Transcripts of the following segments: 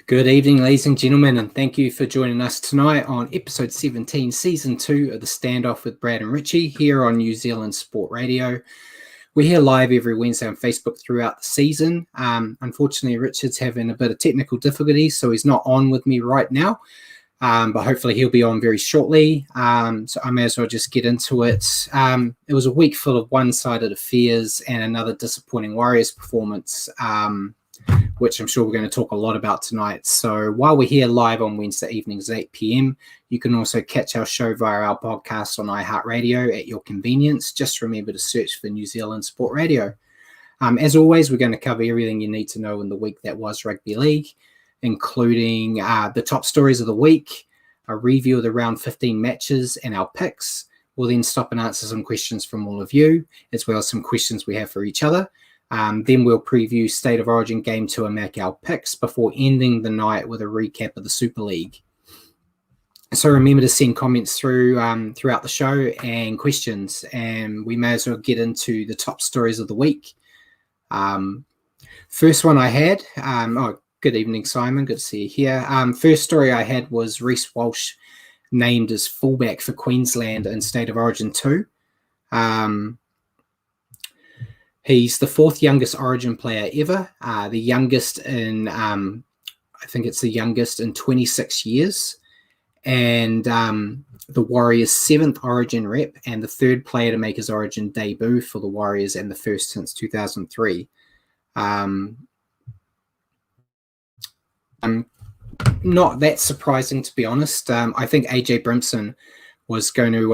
Good evening, ladies and gentlemen, and thank you for joining us tonight on episode 17, season 2 of the Standoff with Brad and Richie here on New Zealand Sport Radio. We're here live every Wednesday on Facebook throughout the season. Unfortunately, Richard's having a bit of technical difficulties, so he's not on with me right now, but hopefully he'll be on very shortly. So I may as well just get into it. It was a week full of one-sided affairs and another disappointing Warriors performance, which I'm sure we're going to talk a lot about tonight. So while we're here live on Wednesday evenings at 8 p.m, you can also catch our show via our podcast on iHeartRadio at your convenience. Just remember to search for New Zealand Sport Radio. As always, we're going to cover everything you need to know in the week that was rugby league, including the top stories of the week, a review of the round 15 matches and our picks. We'll then stop and answer some questions from all of you, as well as some questions we have for each other. Then we'll preview State of Origin Game 2 and make our picks before ending the night with a recap of the Super League. So remember to send comments through throughout the show and questions, and we may as well get into the top stories of the week. First one I had, good evening, Simon. Good to see you here. First story I had was Reece Walsh named as fullback for Queensland in State of Origin 2. He's the fourth youngest Origin player ever, the youngest in, I think it's the youngest in 26 years, and the Warriors' seventh Origin rep and the third player to make his Origin debut for the Warriors and the first since 2003. Not that surprising, to be honest. I think AJ Brimson was going to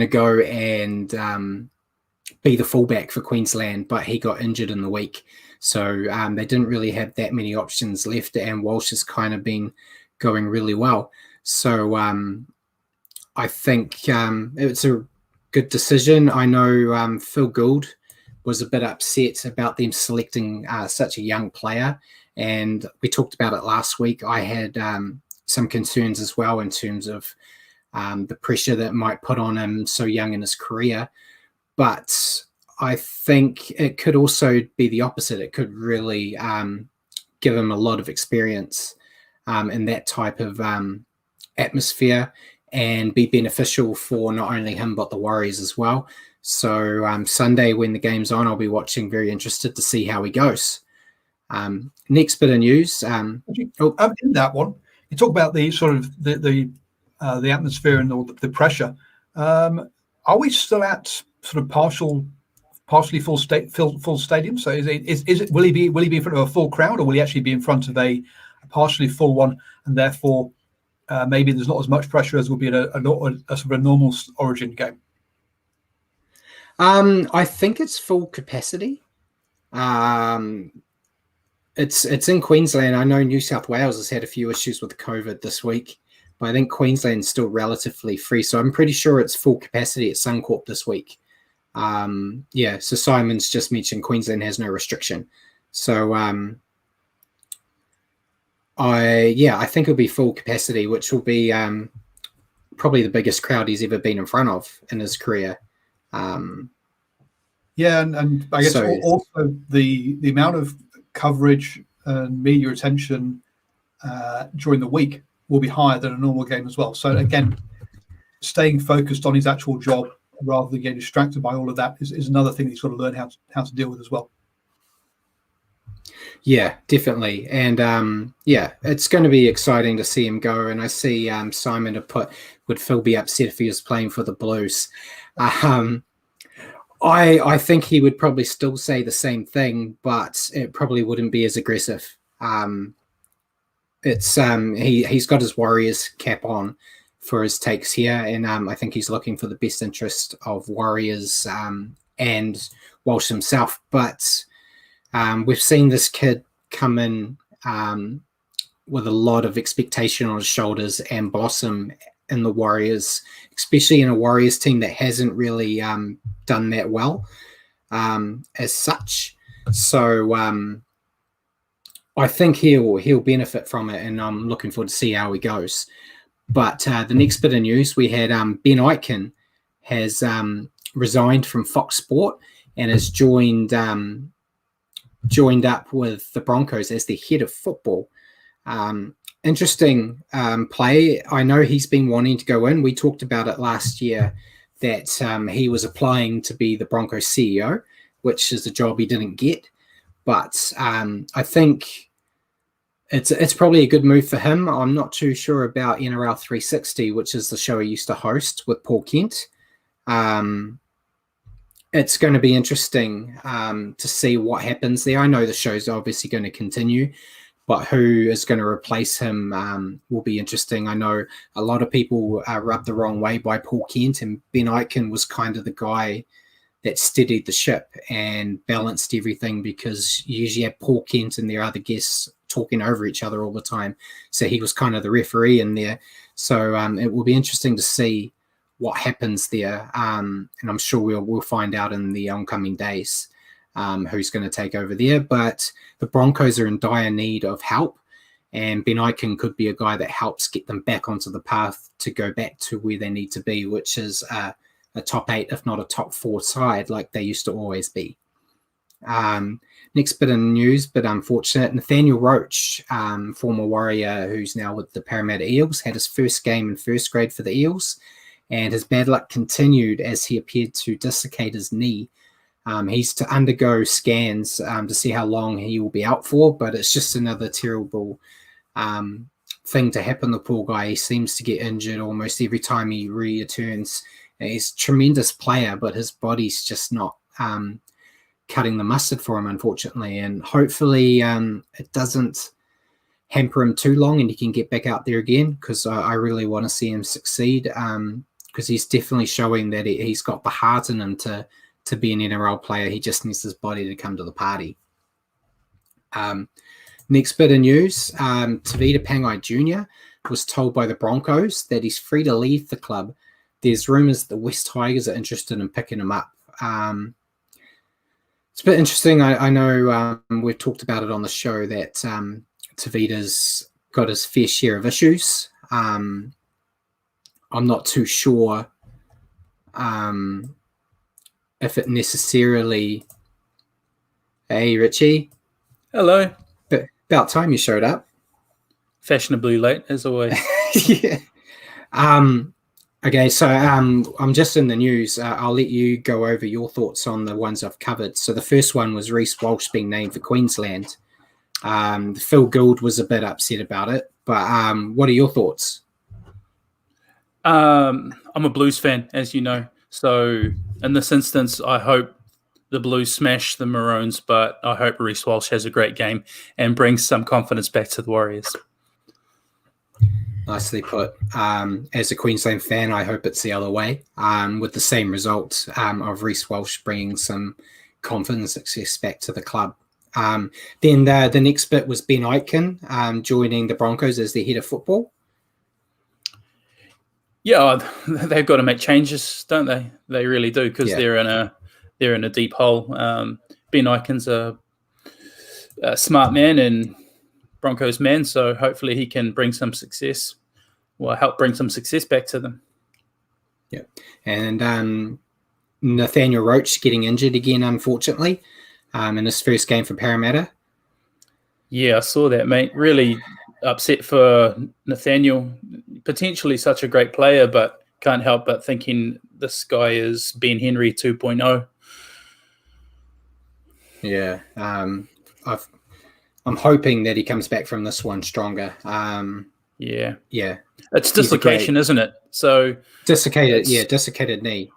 go and be the fullback for Queensland, but he got injured in the week. So they didn't really have that many options left, and Walsh has kind of been going really well. So I think it's a good decision. I know Phil Gould was a bit upset about them selecting such a young player, and we talked about it last week. I had some concerns as well in terms of the pressure that might put on him so young in his career. But I think it could also be the opposite. It could really give him a lot of experience in that type of atmosphere and be beneficial for not only him, but the Warriors as well. So Sunday when the game's on, I'll be watching, very interested to see how he goes. Next bit of news. In that one, you talk about the sort of the atmosphere and all the pressure. Are we still at sort of partially full stadium? So is it will he be in front of a full crowd, or will he actually be in front of a partially full one, and therefore maybe there's not as much pressure as would be at a sort of a normal Origin game? I think it's full capacity. It's in Queensland. I know New South Wales has had a few issues with COVID this week, but I think Queensland's still relatively free. So I'm pretty sure it's full capacity at Suncorp this week. So Simon's just mentioned Queensland has no restriction. So I think it'll be full capacity, which will be probably the biggest crowd he's ever been in front of in his career. And I guess also the amount of coverage and media attention during the week will be higher than a normal game as well. So again, staying focused on his actual job rather than getting distracted by all of that is another thing he's got to learn how to deal with as well. Yeah, definitely. And it's going to be exciting to see him go. And I see Simon to put, would Phil be upset if he was playing for the Blues? I think he would probably still say the same thing, but it probably wouldn't be as aggressive. He's got his Warriors cap on for his takes here, and I think he's looking for the best interest of Warriors and Walsh himself. But we've seen this kid come in with a lot of expectation on his shoulders and blossom in the Warriors, especially in a Warriors team that hasn't really done that well as such. So I think he'll benefit from it, and I'm looking forward to see how he goes. But the next bit of news, we had Ben Aitken has resigned from Fox Sport and has joined joined up with the Broncos as the head of football. Interesting play. I know he's been wanting to go in. We talked about it last year that he was applying to be the Broncos CEO, which is a job he didn't get. But I think it's probably a good move for him. I'm not too sure about NRL 360, which is the show he used to host with Paul Kent. It's going to be interesting to see what happens there. I know the show's obviously going to continue, but who is going to replace him will be interesting. I know a lot of people are rubbed the wrong way by Paul Kent, and Ben Aitken was kind of the guy that steadied the ship and balanced everything, because you usually have Paul Kent and their other guests talking over each other all the time. So he was kind of the referee in there. So it will be interesting to see what happens there. And I'm sure we'll find out in the oncoming days who's going to take over there. But the Broncos are in dire need of help, and Ben Aitken could be a guy that helps get them back onto the path to go back to where they need to be, which is a top 8, if not a top 4 side, like they used to always be. Next bit of news, but unfortunate. Nathaniel Roach, former Warrior who's now with the Parramatta Eels, had his first game in first grade for the Eels, and his bad luck continued as he appeared to dislocate his knee. He's to undergo scans to see how long he will be out for, but it's just another terrible thing to happen to the poor guy. He seems to get injured almost every time he returns. He's a tremendous player, but his body's just not cutting the mustard for him, unfortunately. And hopefully it doesn't hamper him too long and he can get back out there again, because I really want to see him succeed, because he's definitely showing that he's got the heart in him to be an NRL player. He just needs his body to come to the party. Next bit of news, Tavita Pangai Jr. was told by the Broncos that he's free to leave the club. There's rumours the West Tigers are interested in picking him up. It's a bit interesting. I know we've talked about it on the show that Tavita's got his fair share of issues. I'm not too sure if it necessarily... Hey, Richie. Hello. About time you showed up. Fashionably late, as always. Yeah. Okay, so I'm just in the news. I'll let you go over your thoughts on the ones I've covered. So the first one was Reece Walsh being named for Queensland. Phil Gould was a bit upset about it, but what are your thoughts? I'm a Blues fan, as you know. So in this instance, I hope the Blues smash the Maroons, but I hope Reece Walsh has a great game and brings some confidence back to the Warriors. Nicely put. As a Queensland fan, I hope it's the other way, with the same result of Reece Walsh bringing some confidence and success back to the club. Then the next bit was Ben Aitken joining the Broncos as the head of football. Yeah, they've got to make changes, don't they? They really do, because they're in a deep hole. Ben Aitken's a smart man and Broncos man, so hopefully he can bring some success, or help bring some success back to them. Yeah, and Nathaniel Roach getting injured again, unfortunately, in his first game for Parramatta. Yeah, I saw that, mate. Really upset for Nathaniel. Potentially such a great player, but can't help but thinking this guy is Ben Henry 2.0. Yeah, I'm hoping that he comes back from this one stronger. Yeah. It's dislocation, isn't it? So dislocated knee.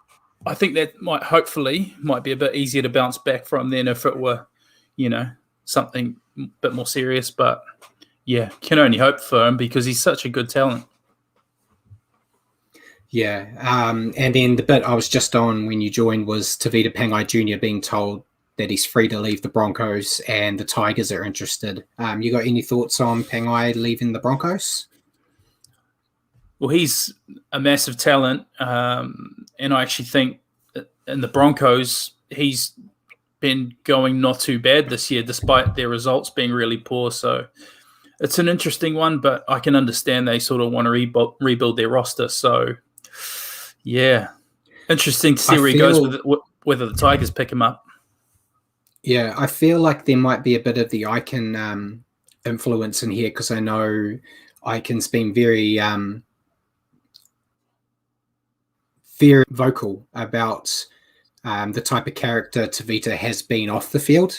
I think that might be a bit easier to bounce back from than if it were, something a bit more serious. But yeah, can only hope for him because he's such a good talent. Yeah, and then the bit I was just on when you joined was Tavita Pangai Jr. being told that he's free to leave the Broncos and the Tigers are interested. You got any thoughts on Pangai leaving the Broncos? Well, he's a massive talent, and I actually think that in the Broncos, he's been going not too bad this year, despite their results being really poor. So it's an interesting one, but I can understand they sort of want to rebuild their roster. So, yeah, interesting to see where he goes with whether the Tigers pick him up. Yeah, I feel like there might be a bit of the Icon influence in here, because I know Icon's been very vocal about the type of character Tavita has been off the field.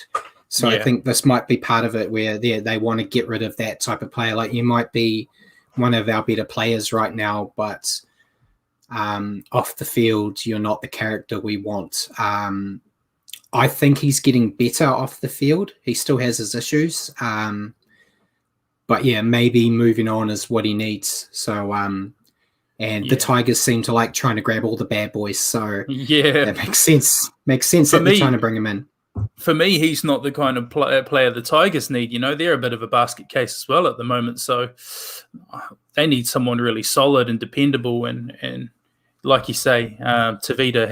So I think this might be part of it, where they want to get rid of that type of player. Like, you might be one of our better players right now, but off the field, you're not the character we want. I think he's getting better off the field. He still has his issues. But yeah, maybe moving on is what he needs. So, the Tigers seem to like trying to grab all the bad boys. So that makes sense. Makes sense that they're trying to bring him in. For me, he's not the kind of player the Tigers need. They're a bit of a basket case as well at the moment. So they need someone really solid and dependable. And like you say, Tavita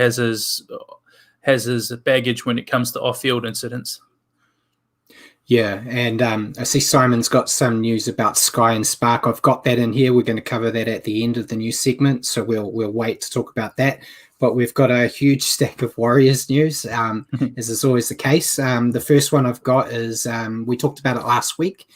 has his baggage when it comes to off-field incidents. Yeah, and I see Simon's got some news about Sky and Spark. I've got that in here. We're going to cover that at the end of the news segment, so we'll wait to talk about that. But we've got a huge stack of Warriors news, as is always the case. The first one I've got is, we talked about it last week,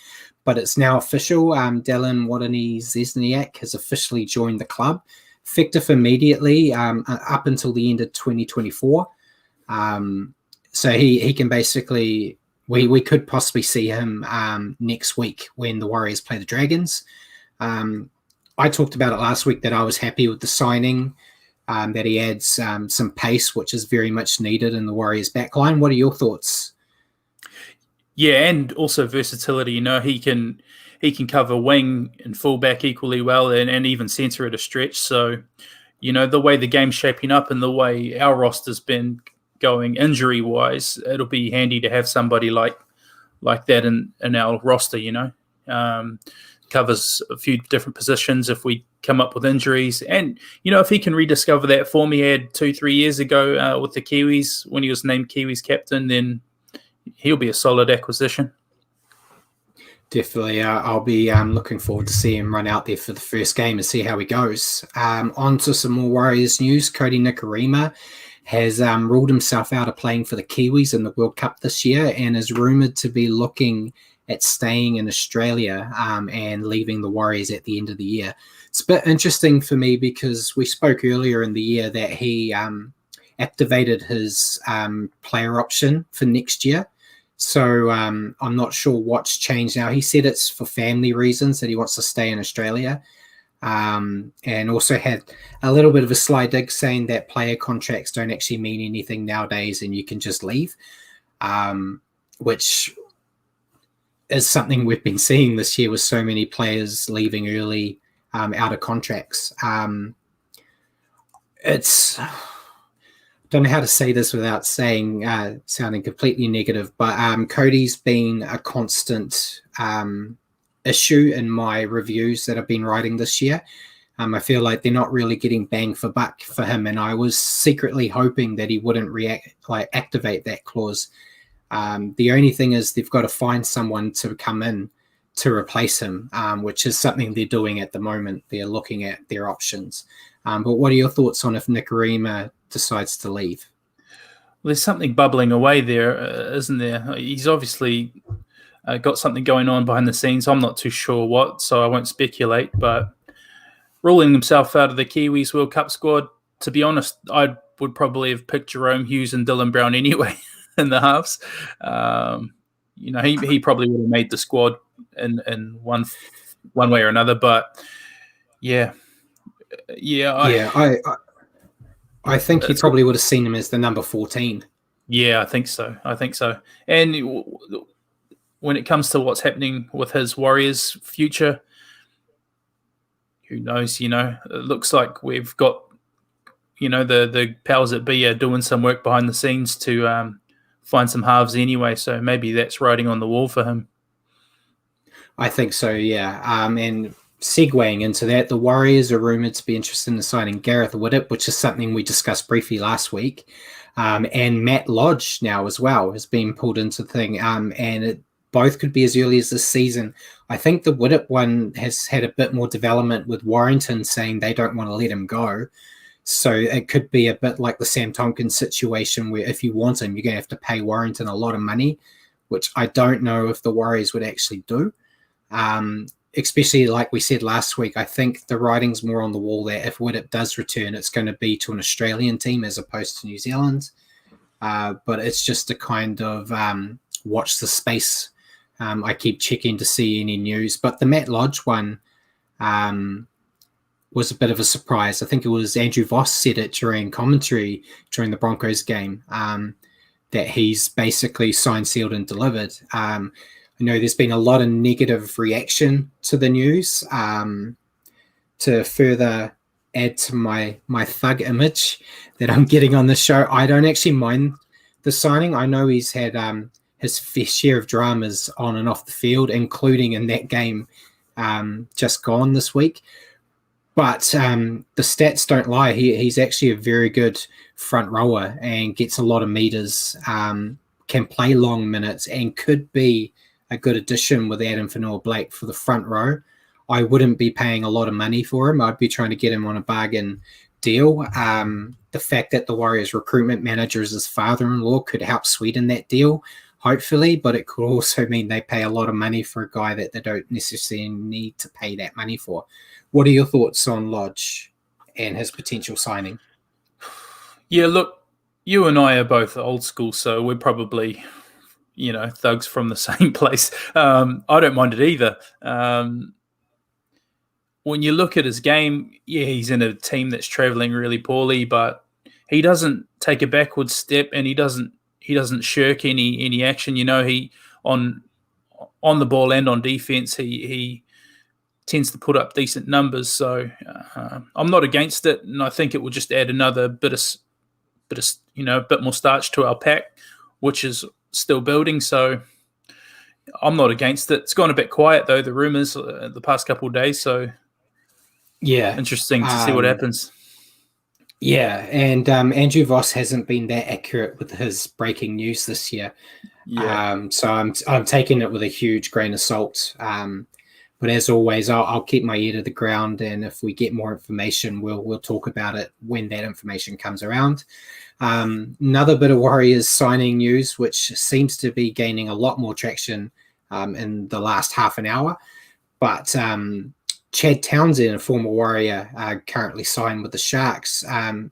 but it's now official. Dylan Wadani-Zesniak has officially joined the club, effective immediately, up until the end of 2024. So he can basically... We could possibly see him next week when the Warriors play the Dragons. I talked about it last week that I was happy with the signing, that he adds some pace, which is very much needed in the Warriors backline. What are your thoughts? Yeah, and also versatility. He can cover wing and fullback equally well, and even centre at a stretch. So, the way the game's shaping up and the way our roster's been going injury wise, it'll be handy to have somebody like that in our roster. Covers a few different positions if we come up with injuries, and if he can rediscover that form he had 2-3 years ago with the Kiwis when he was named Kiwis captain, then he'll be a solid acquisition. Definitely. I'll be looking forward to see him run out there for the first game and see how he goes. On to some more Warriors news. Cody Nikorima has ruled himself out of playing for the Kiwis in the World Cup this year, and is rumoured to be looking at staying in Australia and leaving the Warriors at the end of the year. It's a bit interesting for me, because we spoke earlier in the year that he activated his player option for next year. So I'm not sure what's changed now. He said it's for family reasons that he wants to stay in Australia. And also had a little bit of a sly dig saying that player contracts don't actually mean anything nowadays and you can just leave, which is something we've been seeing this year with so many players leaving early out of contracts. It's... don't know how to say this without sounding completely negative, but Cody's been a constant issue in my reviews that I've been writing this year. I feel like they're not really getting bang for buck for him, and I was secretly hoping that he wouldn't activate that clause. The only thing is they've got to find someone to come in to replace him, which is something they're doing at the moment. They're looking at their options. But what are your thoughts on if Nikorima decides to leave? Well, there's something bubbling away there, isn't there? He's obviously got something going on behind the scenes. I'm not too sure what, so I won't speculate. But ruling himself out of the Kiwis World Cup squad, to be honest, I would probably have picked Jerome Hughes and Dylan Brown anyway in the halves. He probably would have made the squad in one way or another. But I think he probably would have seen him as the number 14. Yeah, I think so. And when it comes to what's happening with his Warriors future, who knows? It looks like we've got, the powers that be are doing some work behind the scenes to find some halves anyway. So maybe that's writing on the wall for him. I think so, yeah. And segueing into that, the Warriors are rumoured to be interested in signing Gareth Widdop, which is something we discussed briefly last week. And Matt Lodge now as well has been pulled into the thing. And it both could be as early as this season. I think the Widdop one has had a bit more development with Warrington saying they don't want to let him go. So it could be a bit like the Sam Tompkins situation where if you want him, you're going to have to pay Warrington a lot of money, which I don't know if the Warriors would actually do. Especially like we said last week, I think the writing's more on the wall that if Widdop does return, it's going to be to an Australian team as opposed to New Zealand. But it's just to kind of watch the space. I keep checking to see any news. But the Matt Lodge one was a bit of a surprise. I think it was Andrew Voss said it during commentary during the Broncos game that he's basically signed, sealed, and delivered. I know there's been a lot of negative reaction to the news. To further add to my thug image that I'm getting on the show, I don't actually mind the signing. I know he's had his fair share of dramas on and off the field, including in that game just gone this week. But the stats don't lie. He's actually a very good front rower and gets a lot of meters, can play long minutes, and could be a good addition with Adam Fanua-Blake for the front row. I wouldn't be paying a lot of money for him. I'd be trying to get him on a bargain deal. The fact that the Warriors recruitment manager is his father-in-law could help sweeten that deal, hopefully, but it could also mean they pay a lot of money for a guy that they don't necessarily need to pay that money for. What are your thoughts on Lodge and his potential signing? Yeah, look, you and I are both old school, so we're probably, thugs from the same place. I don't mind it either. When you look at his game, yeah, he's in a team that's traveling really poorly, but he doesn't take a backward step, and he doesn't shirk any action. He on the ball and on defense, he tends to put up decent numbers. So I'm not against it, and I think it will just add another bit more starch to our pack, which is still building. So I'm not against it. It's gone a bit quiet though, the rumors the past couple of days. So yeah, interesting to see what happens. Yeah, and Andrew Voss hasn't been that accurate with his breaking news this year. Yeah. So I'm taking it with a huge grain of salt. But as always, I'll keep my ear to the ground, and if we get more information, we'll talk about it when that information comes around. Another bit of Warriors signing news, which seems to be gaining a lot more traction in the last half an hour. But Chad Townsend, a former Warrior, currently signed with the Sharks,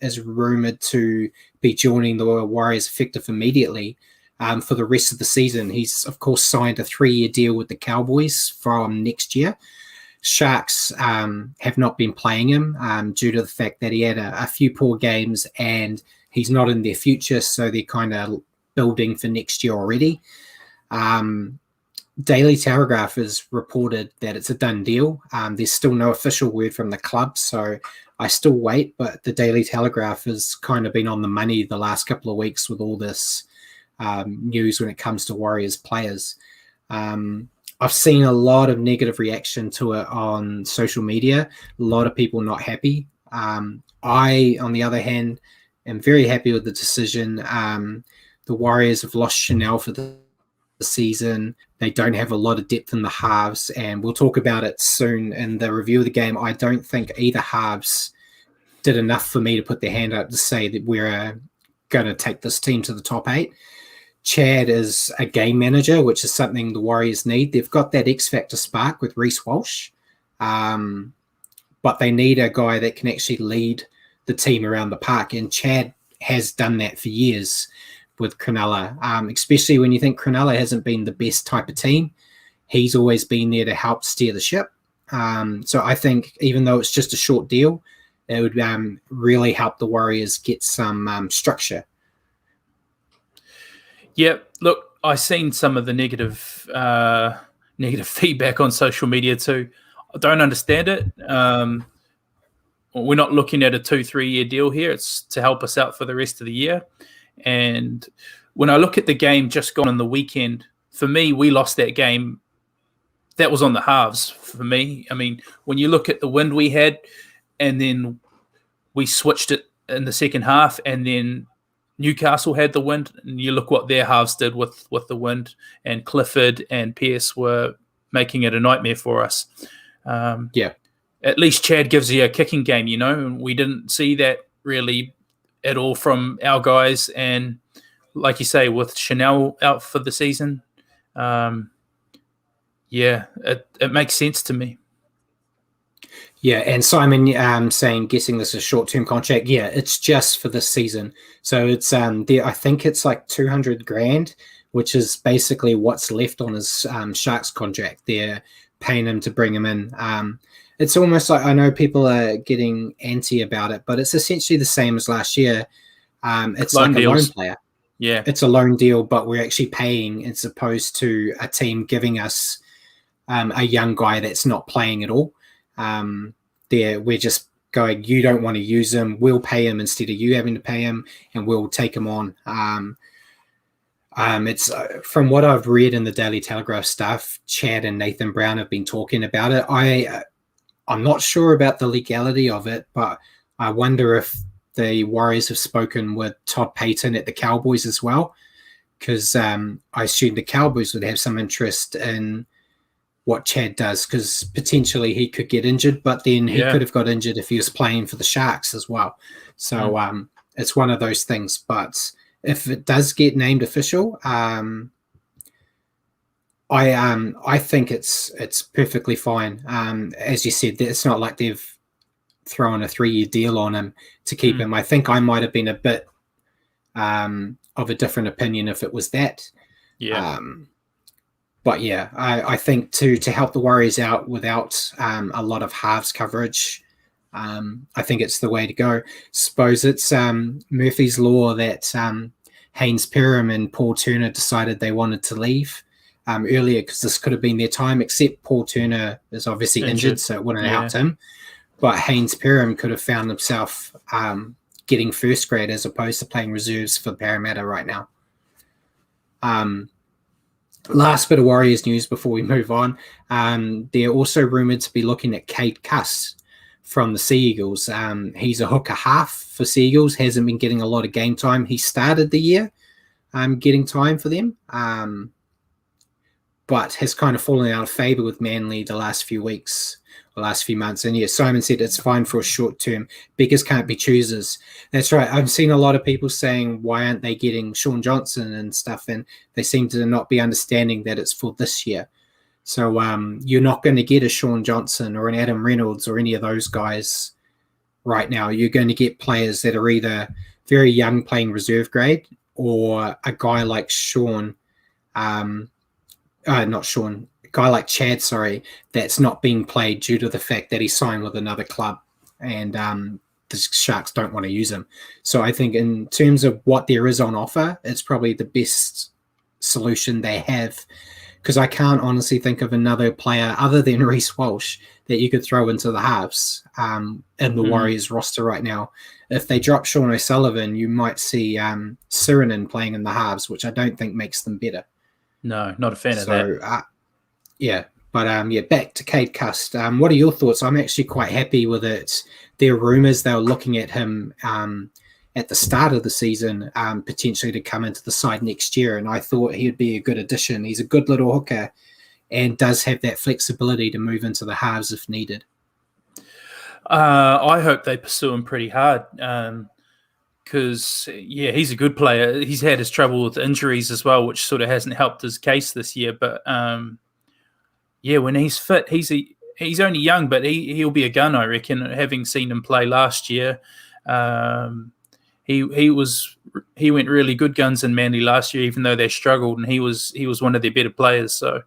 is rumoured to be joining the Warriors effective immediately for the rest of the season. He's, of course, signed a 3-year deal with the Cowboys from next year. Sharks have not been playing him due to the fact that he had a few poor games and he's not in their future, so they're kind of building for next year already. Daily Telegraph has reported that it's a done deal. There's still no official word from the club, so I still wait, but the Daily Telegraph has kind of been on the money the last couple of weeks with all this news when it comes to Warriors players. I've seen a lot of negative reaction to it on social media, a lot of people not happy. I, on the other hand, am very happy with the decision. The Warriors have lost Chanel for the season. They don't have a lot of depth in the halves, and we'll talk about it soon in the review of the game. I don't think either halves did enough for me to put their hand up to say that we're going to take this team to the top 8. Chad is a game manager, which is something the Warriors need. They've got that X-Factor spark with Reece Walsh, but they need a guy that can actually lead the team around the park, and Chad has done that for years with Cronulla, especially when you think Cronulla hasn't been the best type of team. He's always been there to help steer the ship. So I think even though it's just a short deal, it would really help the Warriors get some structure. Yeah, look, I've seen some of the negative feedback on social media too. I don't understand it. We're not looking at a 2-3 year deal here. It's to help us out for the rest of the year. And when I look at the game just gone on the weekend, for me, we lost that game. That was on the halves for me. I mean, when you look at the wind we had, and then we switched it in the second half, and then Newcastle had the wind, and you look what their halves did with the wind, and Clifford and Pearce were making it a nightmare for us. Yeah. At least Chad gives you a kicking game, and we didn't see that really at all from our guys. And like you say, with Chanel out for the season, it makes sense to me. Yeah, and Simon saying guessing this is a short-term contract. Yeah, it's just for this season. So it's I think it's like 200 grand, which is basically what's left on his Sharks contract. They're paying him to bring him in. It's almost like, I know people are getting anti about it, but it's essentially the same as last year. It's Loan like deals. a loan player. Yeah, it's a loan deal, but we're actually paying as opposed to a team giving us a young guy that's not playing at all. We're just going, you don't want to use him, we'll pay him instead of you having to pay him, and we'll take him on. It's from what I've read in the Daily Telegraph stuff, Chad and Nathan Brown have been talking about it. I'm not sure about the legality of it, but I wonder if the Warriors have spoken with Todd Payton at the Cowboys as well, because I assume the Cowboys would have some interest in what Chad does, because potentially he could get injured, but then he could have got injured if he was playing for the Sharks as well. So it's one of those things. But if it does get named official, I think it's perfectly fine. As you said, it's not like they've thrown a 3-year deal on him to keep him. I think I might have been a bit of a different opinion if it was that. Yeah. But yeah, I think to help the Warriors out without a lot of halves coverage, I think it's the way to go. Suppose it's Murphy's Law that Haynes Perham and Paul Turner decided they wanted to leave earlier, because this could have been their time, except Paul Turner is obviously injured, so it wouldn't have helped him. But Haynes Perham could have found himself getting first grade as opposed to playing reserves for Parramatta right now. Last bit of Warriors news before we move on. They're also rumoured to be looking at Cade Cuss from the Sea Eagles. He's a hooker half for Sea Eagles, hasn't been getting a lot of game time. He started the year getting time for them, but has kind of fallen out of favour with Manly the last few weeks, the last few months. And yeah, Simon said it's fine for a short term. Beggars can't be choosers. That's right. I've seen a lot of people saying, why aren't they getting Sean Johnson and stuff? And they seem to not be understanding that it's for this year. So you're not going to get a Sean Johnson or an Adam Reynolds or any of those guys right now. You're going to get players that are either very young playing reserve grade, or a guy like Chad, that's not being played due to the fact that he signed with another club, and the Sharks don't want to use him. So I think in terms of what there is on offer, it's probably the best solution they have, because I can't honestly think of another player other than Reece Walsh that you could throw into the halves in the Warriors roster right now. If they drop Sean O'Sullivan, you might see Sirinen playing in the halves, which I don't think makes them better. No, not a fan of that. Back to Cade Cuss. What are your thoughts? I'm actually quite happy with it. There are rumours they were looking at him at the start of the season, potentially to come into the side next year, and I thought he'd be a good addition. He's a good little hooker and does have that flexibility to move into the halves if needed. I hope they pursue him pretty hard, because he's a good player. He's had his trouble with injuries as well, which sort of hasn't helped his case this year. But when he's fit, he's only young, but he'll be a gun, I reckon. Having seen him play last year, he went really good guns in Manly last year, even though they struggled, and he was one of their better players. So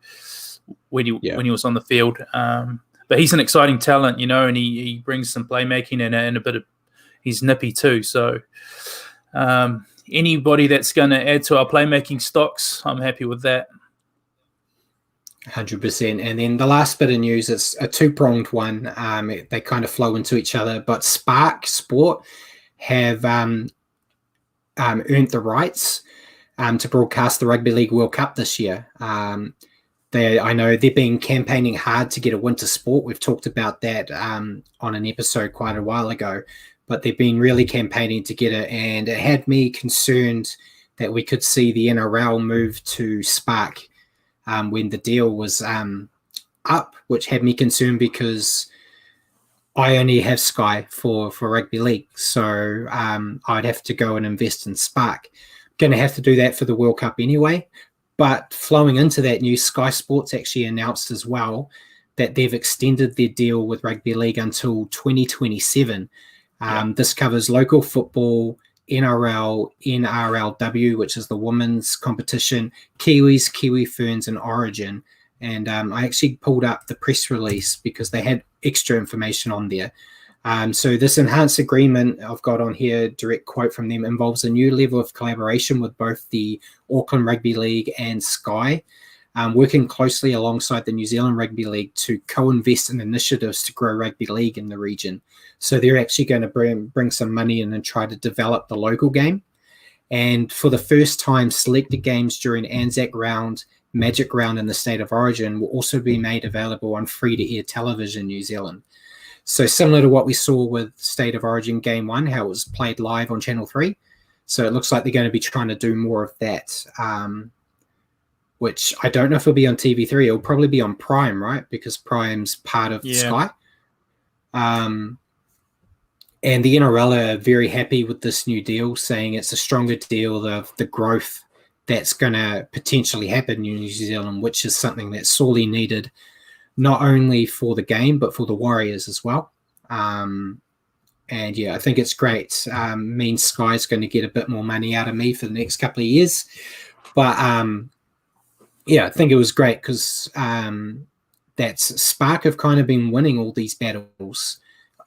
when he was on the field, but he's an exciting talent, and he brings some playmaking and a bit of, he's nippy too. So anybody that's going to add to our playmaking stocks, I'm happy with that. 100%. And then the last bit of news is a two-pronged one. They kind of flow into each other, but Spark Sport have earned the rights to broadcast the Rugby League World Cup this year. I know they've been campaigning hard to get a winter sport. We've talked about that on an episode quite a while ago, but they've been really campaigning to get it, and it had me concerned that we could see the NRL move to Spark when the deal was up, which had me concerned because I only have Sky for rugby league, so I'd have to go and invest in Spark. Going to have to do that for the World Cup anyway. But flowing into that news, Sky Sports actually announced as well that they've extended their deal with rugby league until 2027. This covers local football, NRL, NRLW, which is the women's competition, Kiwis, Kiwi Ferns, and Origin. And I actually pulled up the press release because they had extra information on there. So this enhanced agreement I've got on here, direct quote from them, involves a new level of collaboration with both the Auckland Rugby League and Sky, working closely alongside the New Zealand Rugby League to co-invest in initiatives to grow rugby league in the region. So they're actually going to bring some money in and try to develop the local game. And for the first time, selected games during Anzac Round, Magic Round in the State of Origin will also be made available on free-to-air television New Zealand. So similar to what we saw with State of Origin Game 1, how it was played live on Channel 3. So it looks like they're going to be trying to do more of that, which I don't know if it'll be on TV3. It'll probably be on Prime, right? Because Prime's part of Sky. And the NRL are very happy with this new deal, saying it's a stronger deal of the growth that's going to potentially happen in New Zealand, which is something that's sorely needed, not only for the game, but for the Warriors as well. And yeah, I think it's great. Means Sky's going to get a bit more money out of me for the next couple of years. But yeah, I think it was great because that's Spark have kind of been winning all these battles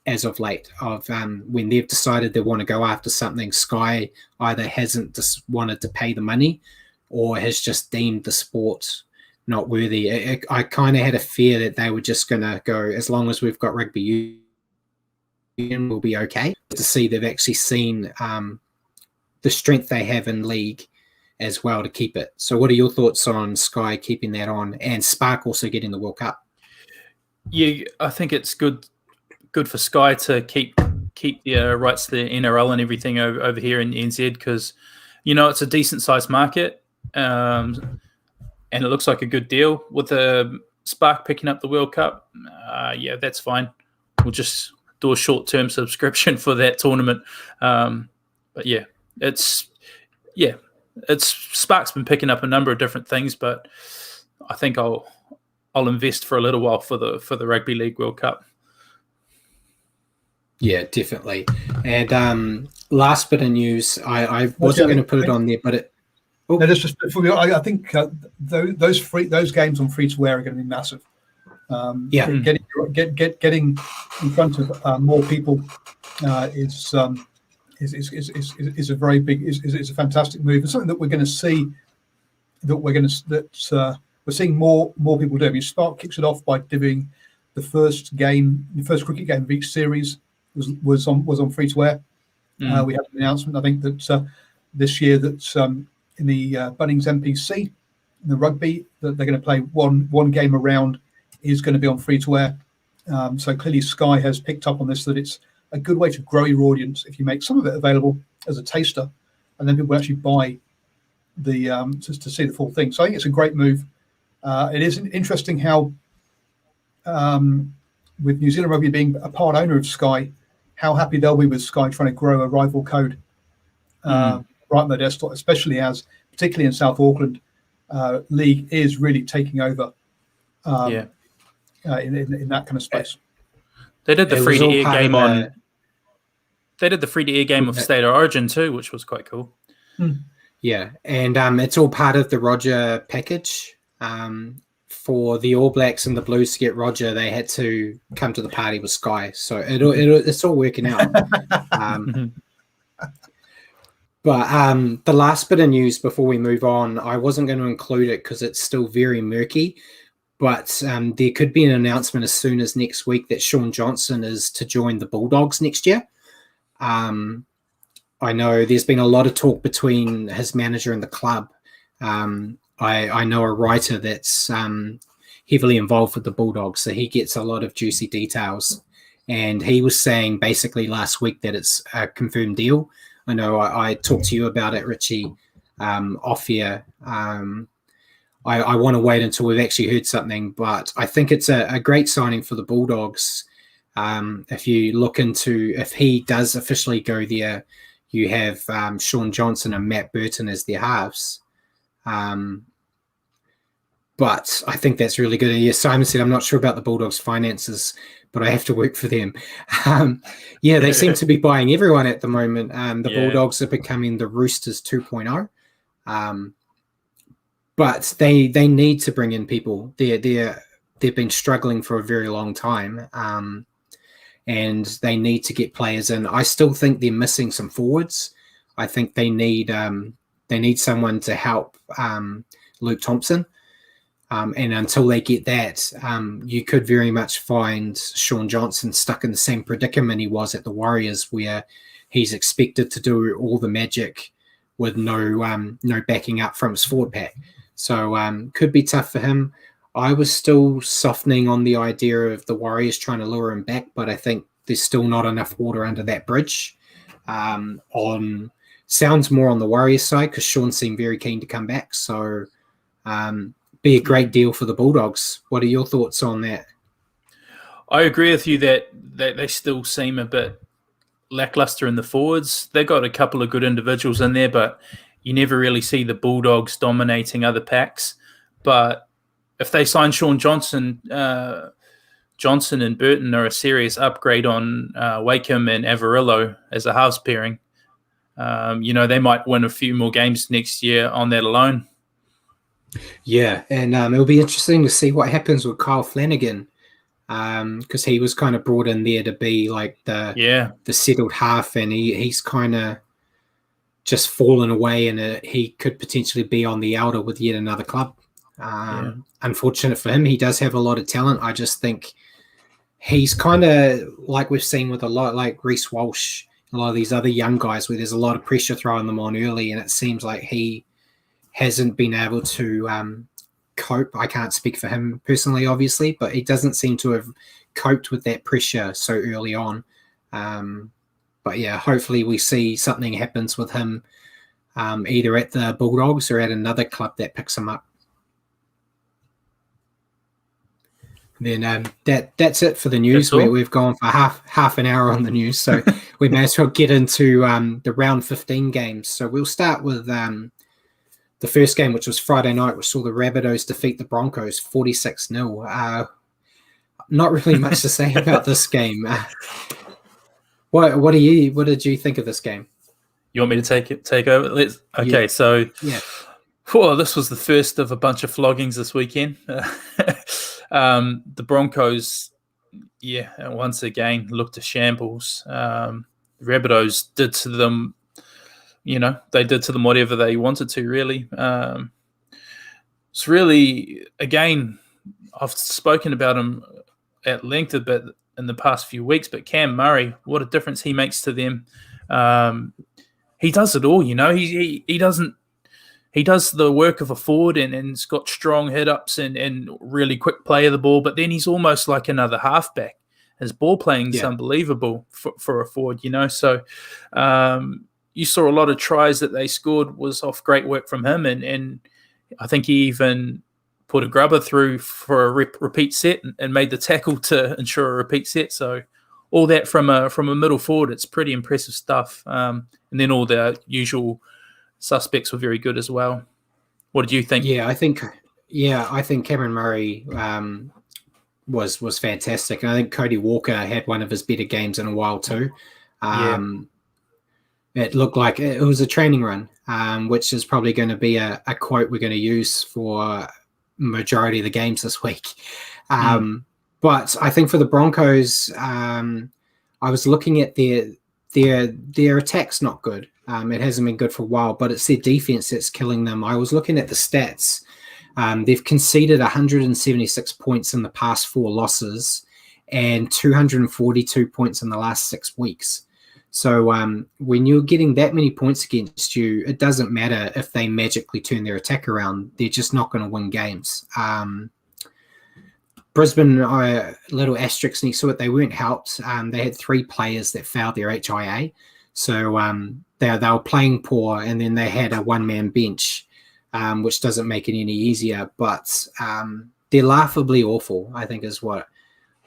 as of late of when they've decided they want to go after something. Sky either hasn't just wanted to pay the money or has just deemed the sport not worthy. I kind of had a fear that they were just going to go, as long as we've got rugby union, we'll be okay. To see they've actually seen the strength they have in league as well to keep it. So what are your thoughts on Sky keeping that on and Spark also getting the World Cup? Yeah, I think it's good for Sky to keep the rights to the NRL and everything over here in NZ because, it's a decent sized market and it looks like a good deal with the Spark picking up the World Cup. Yeah, that's fine. We'll just do a short-term subscription for that tournament. But yeah, it's Spark's been picking up a number of different things, but I think I'll invest for a little while for the Rugby League World Cup. Yeah, definitely. And last bit of news, I wasn't going to put it on there, but it. Oh. No, just I think those games on free to wear are going to be massive. Getting in front of more people is a very big is a fantastic move. It's something that we're going to see we're seeing more people do. I mean, Spark kicks it off by doing the first cricket game of each series was on free to wear. We had an announcement, I think, that this year that in the Bunnings NPC, in the rugby, that they're going to play one game around is going to be on free to wear. So clearly Sky has picked up on this, that it's a good way to grow your audience if you make some of it available as a taster, and then people actually buy the to see the full thing. So I think it's a great move. It is interesting how with New Zealand Rugby being a part owner of Sky, how happy they'll be with Sky trying to grow a rival code right on their desktop, especially as, particularly in South Auckland, league is really taking over in that kind of space. They did the free-to-air game on. They did the free-to-air game of State of Origin too, which was quite cool. Yeah, and it's all part of the Roger package. For the All Blacks and the Blues to get Roger, they had to come to the party with Sky. So it's all working out. But the last bit of news before we move on, I wasn't going to include it because it's still very murky. But there could be an announcement as soon as next week that Sean Johnson is to join the Bulldogs next year. I know there's been a lot of talk between his manager and the club. I know a writer that's heavily involved with the Bulldogs, so he gets a lot of juicy details. And he was saying basically last week that it's a confirmed deal. I know I talked to you about it, Richie, off here. I want to wait until we've actually heard something, but I think it's a great signing for the Bulldogs. If you look into if he does officially go there, you have Sean Johnson and Matt Burton as their halves. But I think that's really good. Yes, Simon said, I'm not sure about the Bulldogs' finances, but I have to work for them. They seem to be buying everyone at the moment. The Bulldogs are becoming the Roosters 2.0. But they need to bring in people. They've been struggling for a very long time, and they need to get players in. I still think they're missing some forwards. I think they need someone to help Luke Thompson. And until they get that, you could very much find Sean Johnson stuck in the same predicament he was at the Warriors, where he's expected to do all the magic with no backing up from his forward pack. So could be tough for him. I was still softening on the idea of the Warriors trying to lure him back, but I think there's still not enough water under that bridge. Sounds more on the Warriors side because Sean seemed very keen to come back. So be a great deal for the Bulldogs. What are your thoughts on that? I agree with you that they still seem a bit lackluster in the forwards. They've got a couple of good individuals in there, but you never really see the Bulldogs dominating other packs. But if they sign Sean Johnson, Johnson and Burton are a serious upgrade on Wakeham and Avarillo as a halves pairing. They might win a few more games next year on that alone. Yeah, and it'll be interesting to see what happens with Kyle Flanagan, because he was kind of brought in there to be like the settled half, and he's kind of just fallen away, and he could potentially be on the outer with yet another club. Unfortunate for him. He does have a lot of talent. I just think he's kind of like we've seen with a lot like Reece Walsh, a lot of these other young guys where there's a lot of pressure throwing them on early, and it seems like he hasn't been able to cope. I can't speak for him personally, obviously, but he doesn't seem to have coped with that pressure so early on. But yeah, hopefully we see something happens with him either at the Bulldogs or at another club that picks him up. Then that's it for the news. We've gone for half an hour on the news, so we may as well get into the round 15 games. So we'll start with the first game, which was Friday night, which saw the Rabbitohs defeat the Broncos 46-0. Not really much to say about this game. What did you think of this game? You want me to take over? Okay, so this was the first of a bunch of floggings this weekend. The Broncos, once again looked a shambles. The Rabbitohs did to them. They did to them whatever they wanted to, really. It's really, again, I've spoken about him at length a bit in the past few weeks, but Cam Murray, what a difference he makes to them. He does it all, He does the work of a forward and has got strong hit-ups and really quick play of the ball, but then he's almost like another halfback. His ball playing is unbelievable for a forward, So you saw a lot of tries that they scored was off great work from him, and I think he even put a grubber through for a repeat set and made the tackle to ensure a repeat set. So all that from a middle forward, it's pretty impressive stuff. And then all the usual suspects were very good as well. What did you think? I think Cameron Murray was fantastic, and I think Cody Walker had one of his better games in a while too. It looked like it was a training run, which is probably going to be a quote we're going to use for majority of the games this week. But I think for the Broncos, I was looking at their attack's not good. It hasn't been good for a while, but it's their defense that's killing them. I was looking at the stats. They've conceded 176 points in the past 4 losses and 242 points in the last 6 weeks. So when you're getting that many points against you, it doesn't matter if they magically turn their attack around. They're just not going to win games. Brisbane, little asterisk next to it, they weren't helped. They had 3 players that failed their HIA. So they were playing poor, and then they had a one-man bench, which doesn't make it any easier. But they're laughably awful, I think, is what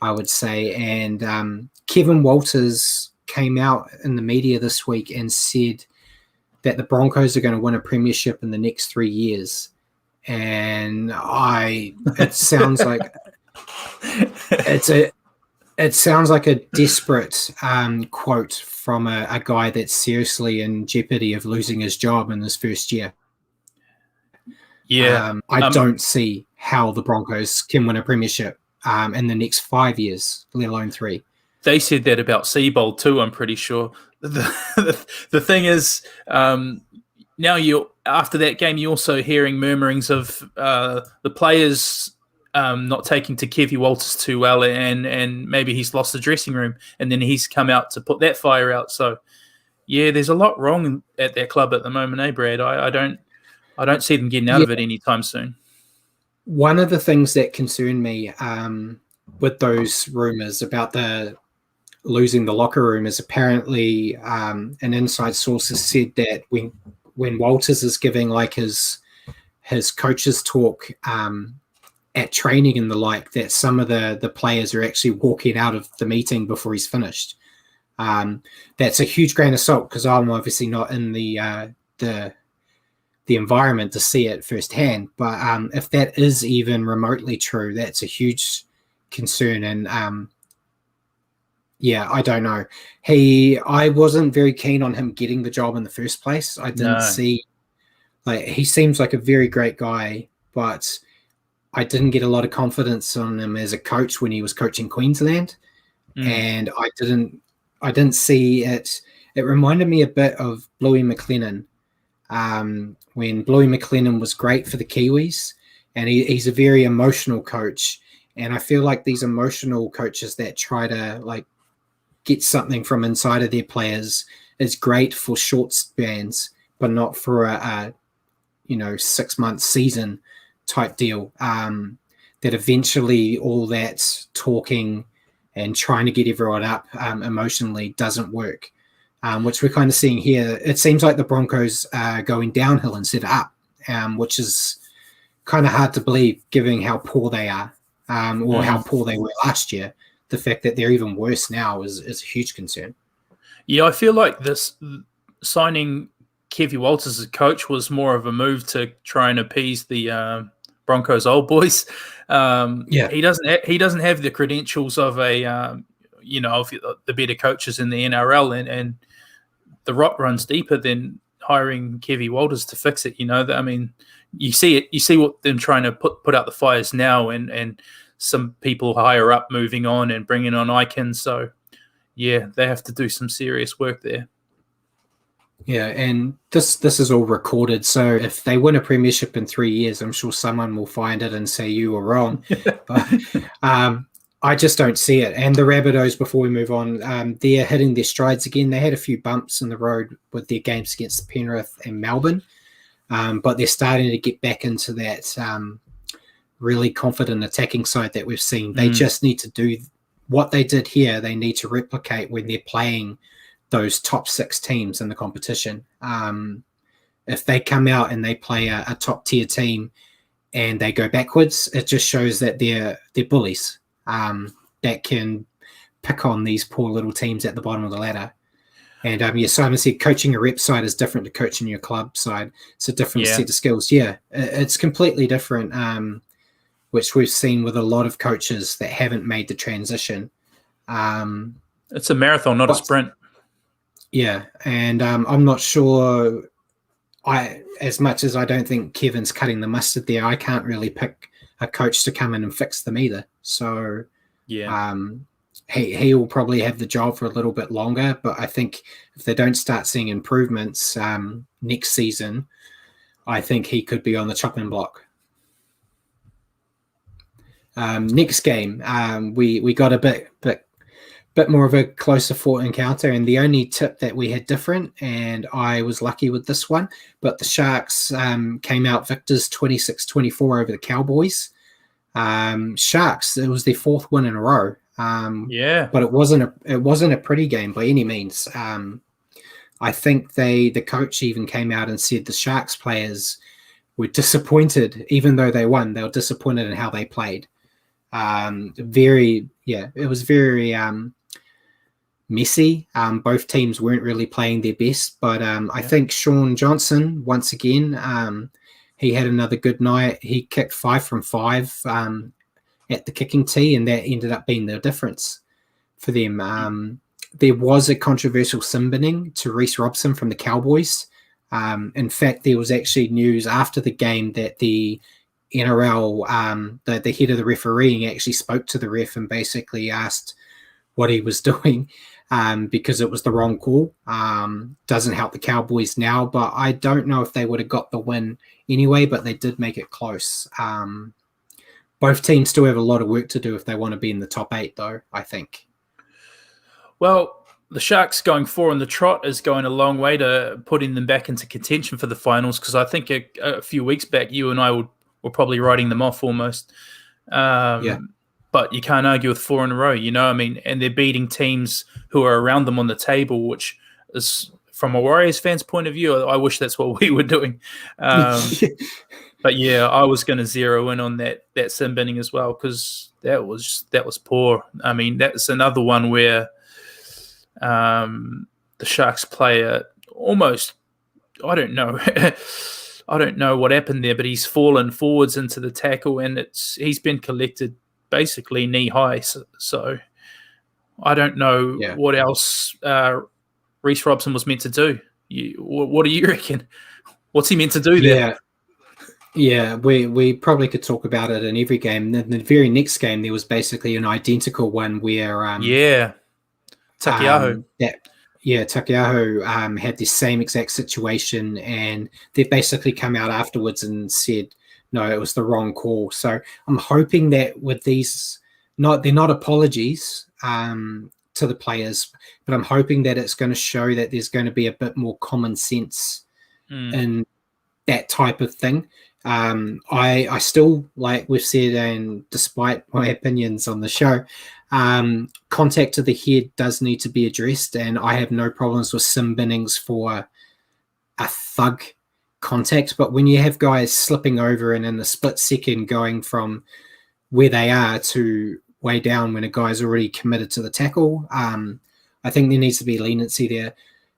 I would say. And Kevin Walters came out in the media this week and said that the Broncos are going to win a premiership in the next 3 years. And it sounds like it sounds like a desperate quote from a guy that's seriously in jeopardy of losing his job in his first year. Yeah, I don't see how the Broncos can win a premiership in the next 5 years, let alone 3. They said that about Seabold too, I'm pretty sure. The thing is, now after that game, you're also hearing murmurings of the players not taking to Kevy Walters too well, and maybe he's lost the dressing room, and then he's come out to put that fire out. So, yeah, there's a lot wrong at that club at the moment, Brad? I don't see them getting out of it anytime soon. One of the things that concerned me with those rumors about the losing the locker room is apparently an inside source has said that when Walters is giving like his coaches talk at training and the like, that some of the players are actually walking out of the meeting before he's finished. That's a huge grain of salt because I'm obviously not in the environment to see it firsthand. But if that is even remotely true, that's a huge concern. And yeah, I don't know. I wasn't very keen on him getting the job in the first place. I didn't see, like, he seems like a very great guy, but I didn't get a lot of confidence on him as a coach when he was coaching Queensland. And I didn't see it. It reminded me a bit of Bluey McLennan. When Bluey McLennan was great for the Kiwis, and he's a very emotional coach. And I feel like these emotional coaches that try to like get something from inside of their players is great for short spans, but not for a 6-month season type deal. That eventually all that talking and trying to get everyone up emotionally doesn't work. Which we're kind of seeing here. It seems like the Broncos are going downhill instead of up, which is kind of hard to believe given how poor they are, or how poor they were last year. The fact that they're even worse now is a huge concern. Yeah, I feel like this signing Kevy Walters as coach was more of a move to try and appease the Broncos old boys. He doesn't have the credentials of a of the better coaches in the NRL, and the rot runs deeper than hiring Kevy Walters to fix it. I mean, you see it. You see what them trying to put out the fires now, and some people higher up moving on and bringing on Icons. So, yeah, they have to do some serious work there. Yeah, and this is all recorded. So if they win a premiership in 3 years, I'm sure someone will find it and say you were wrong. But I just don't see it. And the Rabbitohs, before we move on, they're hitting their strides again. They had a few bumps in the road with their games against Penrith and Melbourne, but they're starting to get back into that really confident attacking side that we've seen. They just need to do what they did here. They need to replicate when they're playing those top 6 teams in the competition. If they come out and they play a top tier team and they go backwards, it just shows that they're bullies. That can pick on these poor little teams at the bottom of the ladder. And Simon said coaching a rep side is different to coaching your club side. It's a different set of skills. Yeah, it's completely different, which we've seen with a lot of coaches that haven't made the transition. It's a marathon, not a sprint. Yeah, and I'm not sure. As much as I don't think Kevin's cutting the mustard there, I can't really pick a coach to come in and fix them either. So he will probably have the job for a little bit longer, but I think if they don't start seeing improvements next season, I think he could be on the chopping block. Next game, we got a bit more of a closer fought encounter, and the only tip that we had different, and I was lucky with this one, but the Sharks came out victors 26-24 over the Cowboys. Sharks, it was their 4th win in a row. But it wasn't a pretty game by any means. I think the coach even came out and said the Sharks players were disappointed, even though they won. They were disappointed in how they played. It was very messy. Both teams weren't really playing their best, but I think Sean Johnson, once again, he had another good night. He kicked 5 from 5 at the kicking tee, and that ended up being the difference for them. There was a controversial sin binning to Reece Robson from the Cowboys. In fact, there was actually news after the game that the NRL, the head of the refereeing, actually spoke to the ref and basically asked what he was doing because it was the wrong call. Doesn't help the Cowboys now, but I don't know if they would have got the win anyway, but they did make it close. Both teams still have a lot of work to do if they want to be in the top 8, though, I think. Well, the Sharks going 4 on the trot is going a long way to putting them back into contention for the finals, because I think a few weeks back, you and I were probably writing them off almost. But you can't argue with 4 in a row, and they're beating teams who are around them on the table, which is, from a Warriors fan's point of view, I wish that's what we were doing. But yeah, I was going to zero in on that sin binning as well, because that was poor. I mean, that's another one where the Sharks player almost, I don't know what happened there, but he's fallen forwards into the tackle, and he's been collected basically knee high. So I don't know what else Reece Robson was meant to do. What do you reckon? What's he meant to do there? Yeah, we probably could talk about it in every game. In the very next game, there was basically an identical one where Takiaho. Takiaho had the same exact situation, and they basically come out afterwards and said, no, it was the wrong call. So I'm hoping that with these, they're not apologies to the players, but I'm hoping that it's going to show that there's going to be a bit more common sense in that type of thing. I still, like we've said, and despite my opinions on the show, contact to the head does need to be addressed, and I have no problems with sin binnings for a thug contact. But when you have guys slipping over and in a split second going from where they are to way down when a guy's already committed to the tackle, I think there needs to be leniency there.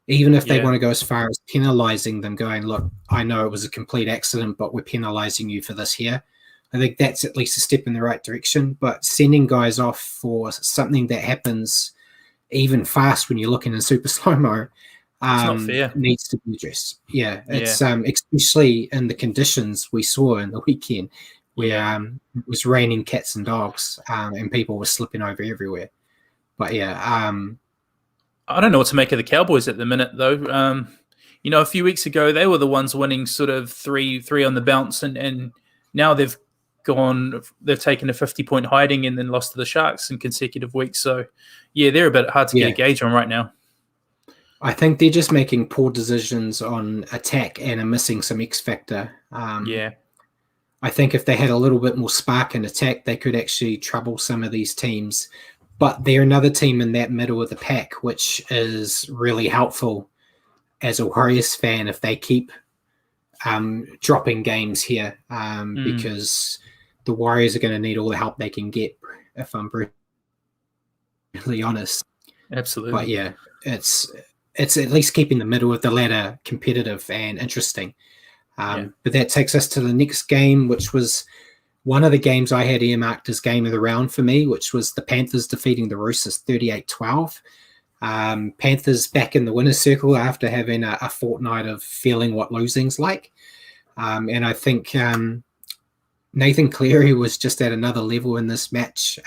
Even if they want to go as far as penalizing them, going, look, I know it was a complete accident, but we're penalizing you for this here. I think that's at least a step in the right direction. But sending guys off for something that happens even fast when you're looking in super slow-mo not fair. Needs to be addressed. Yeah, it's especially in the conditions we saw in the weekend where it was raining cats and dogs and people were slipping over everywhere. But I don't know what to make of the Cowboys at the minute, though. A few weeks ago, they were the ones winning sort of three on the bounce, and now they've taken a 50-point hiding and then lost to the Sharks in consecutive weeks. So, yeah, they're a bit hard to get a gauge on right now. I think they're just making poor decisions on attack and are missing some X factor. I think if they had a little bit more spark in attack, they could actually trouble some of these teams. But they're another team in that middle of the pack, which is really helpful as a Warriors fan if they keep dropping games here, because the Warriors are going to need all the help they can get, if I'm brutally honest. Absolutely. But yeah, it's at least keeping the middle of the ladder competitive and interesting. But that takes us to the next game, which was one of the games I had earmarked as game of the round for me, which was the Panthers defeating the Roosters 38-12. Panthers back in the winner's circle after having a fortnight of feeling what losing's like. And I think Nathan Cleary was just at another level in this match.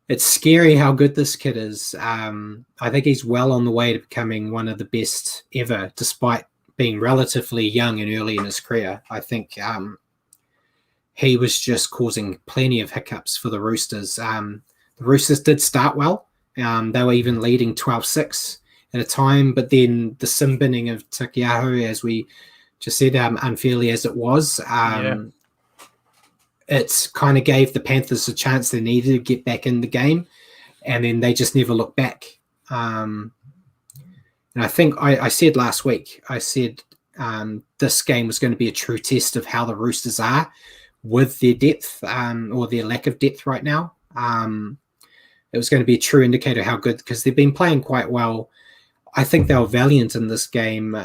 It's scary how good this kid is. I think he's well on the way to becoming one of the best ever, despite being relatively young and early in his career. I think he was just causing plenty of hiccups for the Roosters. The Roosters did start well. They were even leading 12-6 at a time, but then the sin binning of Takiaho, as we just said, unfairly as it was, it kind of gave the Panthers a chance they needed to get back in the game, and then they just never looked back. And I think I said last week, this game was going to be a true test of how the Roosters are with their depth or their lack of depth right now. It was going to be a true indicator how good, because they've been playing quite well. I think they were valiant in this game.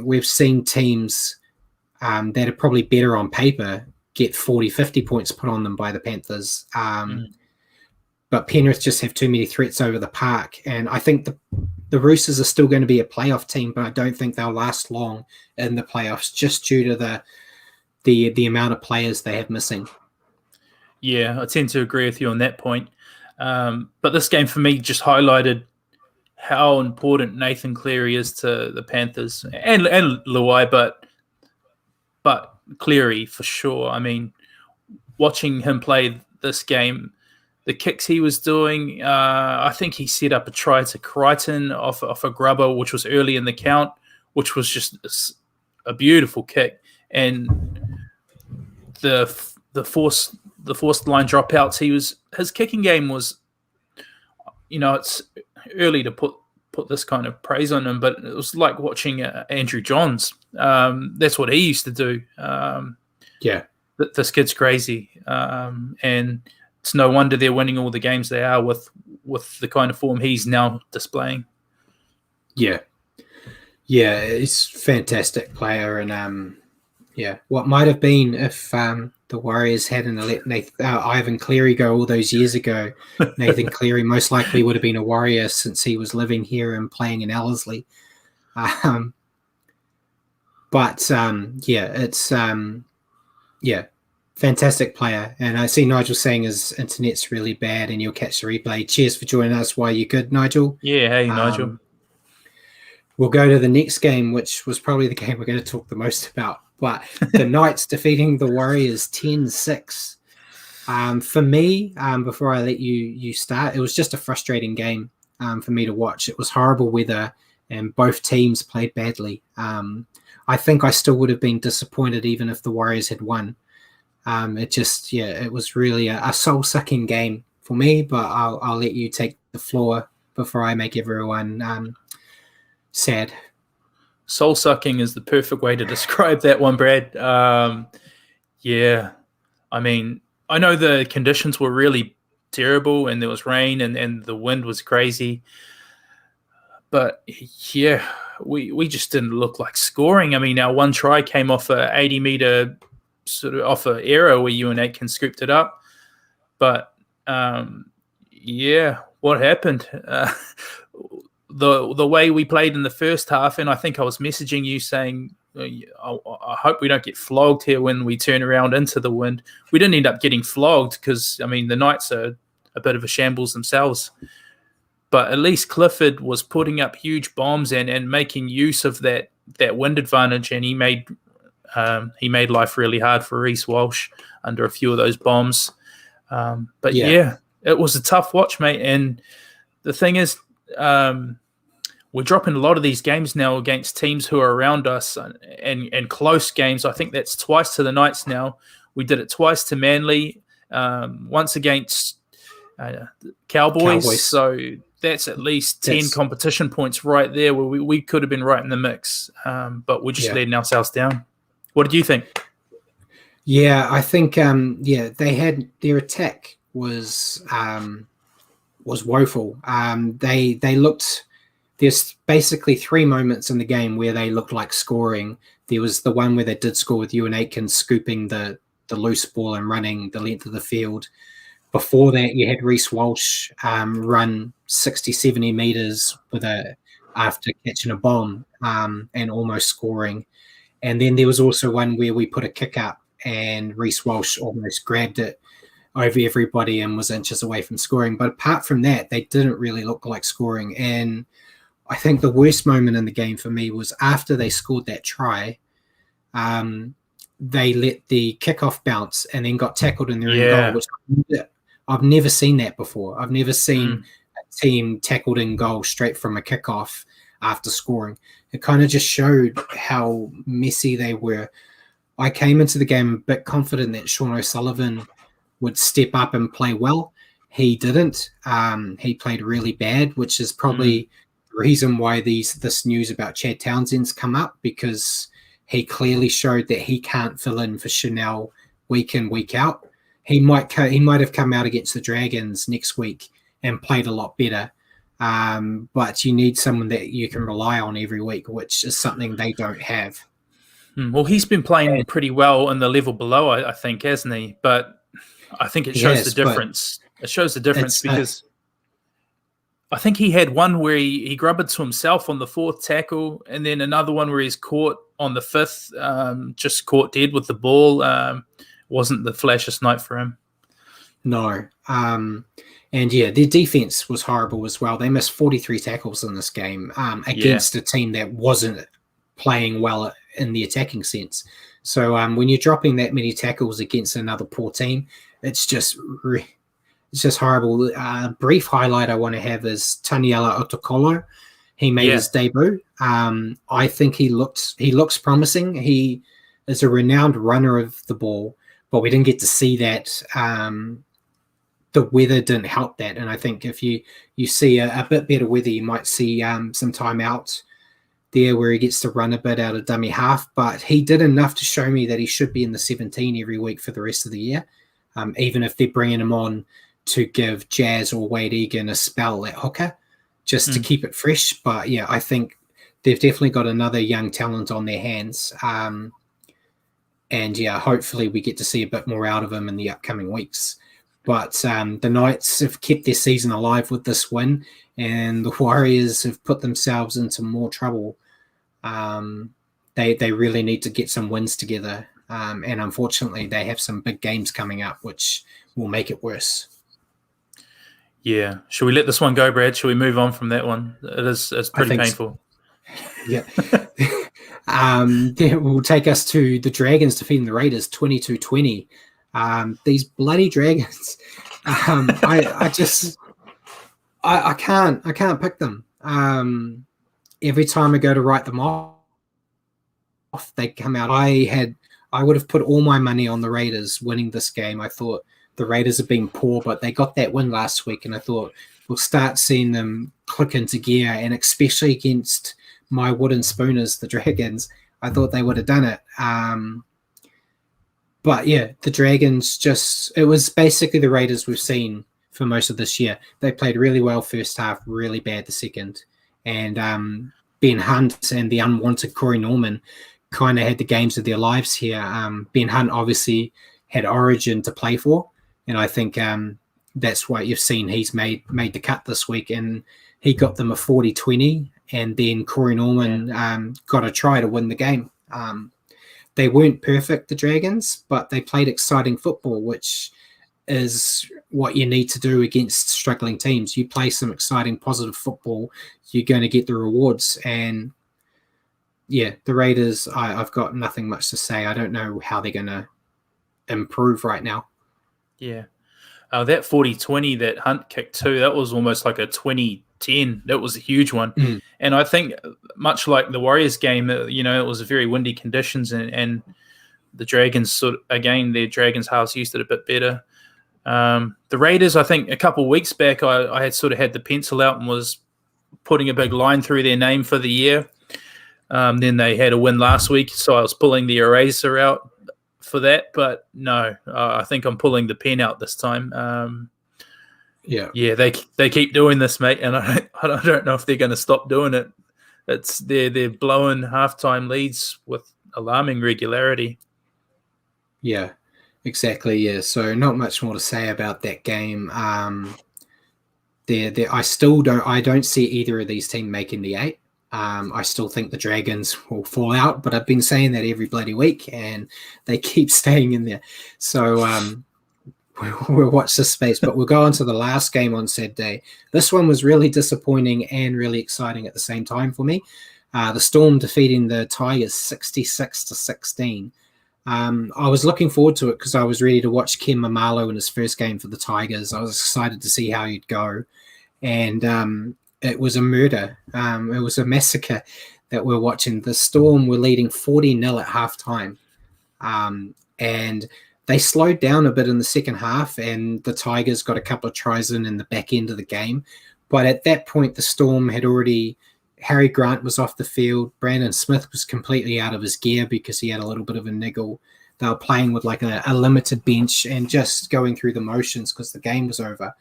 We've seen teams that are probably better on paper get 40, 50 points put on them by the Panthers. But Penrith just have too many threats over the park. And I think the Roosters are still going to be a playoff team, but I don't think they'll last long in the playoffs just due to the amount of players they have missing. Yeah, I tend to agree with you on that point. But this game for me just highlighted how important Nathan Cleary is to the Panthers and Luai, but Cleary for sure. I mean, watching him play this game, the kicks he was doing, I think he set up a try to Crichton off a grubber, which was early in the count, which was just a beautiful kick. And the forced line dropouts, his kicking game was, it's early to put this kind of praise on him, but it was like watching Andrew Johns. That's what he used to do. This kid's crazy, and it's no wonder they're winning all the games they are with the kind of form he's now displaying. Yeah, he's a fantastic player, and what might have been if the Warriors hadn't let Ivan Cleary go all those years ago. Nathan Cleary most likely would have been a Warrior since he was living here and playing in Ellerslie. Fantastic player. And I see Nigel saying his internet's really bad and you'll catch the replay. Cheers for joining us while you could, Nigel. Yeah, hey, Nigel. We'll go to the next game, which was probably the game we're going to talk the most about. But the Knights defeating the Warriors 10-6. For me, before I let you start, it was just a frustrating game for me to watch. It was horrible weather and both teams played badly. I think I still would have been disappointed even if the Warriors had won. It was really a soul-sucking game for me, but I'll let you take the floor before I make everyone sad. Soul-sucking is the perfect way to describe that one, Brad. I mean, I know the conditions were really terrible and there was rain and the wind was crazy. But, we just didn't look like scoring. I mean, our one try came off a 80-meter sort of off an error where Ewan Aitken scooped it up. But, what happened? The way we played in the first half, and I think I was messaging you saying, I hope we don't get flogged here when we turn around into the wind. We didn't end up getting flogged because, I mean, the Knights are a bit of a shambles themselves. But at least Clifford was putting up huge bombs and making use of that wind advantage, and he made life really hard for Reece Walsh under a few of those bombs. It was a tough watch, mate. And the thing is, we're dropping a lot of these games now against teams who are around us and close games. I think that's twice to the Knights now. We did it twice to Manly, once against Cowboys. So that's at least 10 competition points right there where we could have been right in the mix. But we're just letting ourselves down. What did you think? Yeah, I think they had their attack was woeful. They looked. There's basically three moments in the game where they looked like scoring. There was the one where they did score with Ewan Aitken scooping the loose ball and running the length of the field. Before that, you had Reece Walsh run 60, 70 meters after catching a bomb and almost scoring. And then there was also one where we put a kick up and Reece Walsh almost grabbed it over everybody and was inches away from scoring. But apart from that, they didn't really look like scoring. And I think the worst moment in the game for me was after they scored that try, they let the kickoff bounce and then got tackled in their own goal, which I've never seen that before. I've never seen a team tackled in goal straight from a kickoff after scoring. It kind of just showed how messy they were. I came into the game a bit confident that Sean O'Sullivan would step up and play well. He didn't. He played really bad, which is probably the reason why this news about Chad Townsend's come up, because he clearly showed that he can't fill in for Chanel week in, week out. He might have come out against the Dragons next week and played a lot better. But you need someone that you can rely on every week, which is something they don't have. Well, he's been playing pretty well in the level below, I think, hasn't he? But I think it shows the difference. It shows the difference because I think he had one where he grabbed it to himself on the 4th tackle, and then another one where he's caught on the 5th, just caught dead with the ball. Wasn't the flashiest night for him. No. And yeah, their defense was horrible as well. They missed 43 tackles in this game against a team that wasn't playing well in the attacking sense. So when you're dropping that many tackles against another poor team, it's just horrible. Brief highlight I want to have is Taniela Otokolo. He made his debut. I think he looks promising. He is a renowned runner of the ball, but we didn't get to see that. The weather didn't help that, and I think if you see a bit better weather, you might see some time out there where he gets to run a bit out of dummy half. But he did enough to show me that he should be in the 17 every week for the rest of the year, even if they're bringing him on to give Jazz or Wade Egan a spell at hooker just to keep it fresh. But yeah, I think they've definitely got another young talent on their hands. And yeah, hopefully we get to see a bit more out of him in the upcoming weeks. But the Knights have kept their season alive with this win, and the Warriors have put themselves into more trouble. They really need to get some wins together. And unfortunately, they have some big games coming up, which will make it worse. Yeah. Should we let this one go, Brad? Should we move on from that one? It's pretty painful. So. Yeah. It will take us to the Dragons defeating the Raiders 22-20. These bloody Dragons. I can't pick them. Every time I go to write them off, they come out. I would have put all my money on the Raiders winning this game. I thought the Raiders have been poor, but they got that win last week, and I thought we'll start seeing them click into gear, and especially against my wooden spooners, the Dragons, I thought they would have done it. But yeah, the Dragons it was basically the Raiders we've seen for most of this year. They played really well first half, really bad the second. And Ben Hunt and the unwanted Corey Norman kind of had the games of their lives here. Ben Hunt obviously had Origin to play for, and I think that's why you've seen he's made the cut this week, and he got them a 40-20, and then Corey Norman got a try to win the game. They weren't perfect, the Dragons, but they played exciting football, which is what you need to do against struggling teams. You play some exciting, positive football, you're going to get the rewards. And yeah, the Raiders, I've got nothing much to say. I don't know how they're going to improve right now. Yeah. That 40-20 that Hunt kicked too, that was almost like a 20-10. That was a huge one. And I think much like the Warriors game, it was very windy conditions, and the Dragons their Dragons halves used it a bit better. The Raiders, I think a couple of weeks back, I had sort of had the pencil out and was putting a big line through their name for the year. Then they had a win last week, so I was pulling the eraser out for that. But no, I think I'm pulling the pen out this time. Yeah, they keep doing this, mate, and I don't know if they're going to stop doing it. They're blowing halftime leads with alarming regularity. Yeah, exactly. Yeah, so not much more to say about that game. I don't see either of these teams making the 8. I still think the Dragons will fall out, but I've been saying that every bloody week, and they keep staying in there. So we'll watch this space, but we'll go on to the last game on Saturday. This one was really disappointing and really exciting at the same time for me. The Storm defeating the Tigers 66-16. I was looking forward to it because I was ready to watch Ken Mamalo in his first game for the Tigers. I was excited to see how he'd go. And it was a murder. It was a massacre that we're watching. The Storm were leading 40-0 at halftime. And they slowed down a bit in the second half, and the Tigers got a couple of tries in the back end of the game. But at that point, the Storm had Harry Grant was off the field. Brandon Smith was completely out of his gear because he had a little bit of a niggle. they were playing with like a limited bench and just going through the motions because the game was over.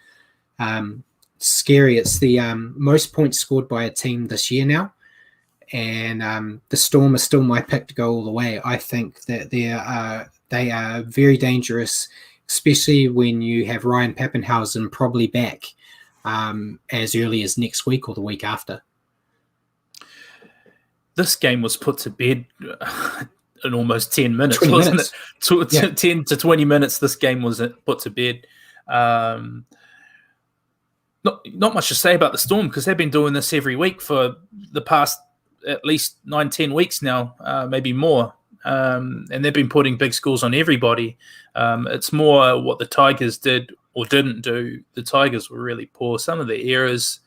Scary. It's the most points scored by a team this year now. And the Storm is still my pick to go all the way. I think that they are very dangerous, especially when you have Ryan Pappenhausen probably back as early as next week or the week after. This game was put to bed in almost 10 minutes, wasn't it? 10 to 20 minutes, this game was put to bed. Not much to say about the Storm because they've been doing this every week for the past at least 9-10 weeks now, maybe more. And they've been putting big scores on everybody. It's more what the Tigers did or didn't do. The Tigers were really poor. Some of the errors,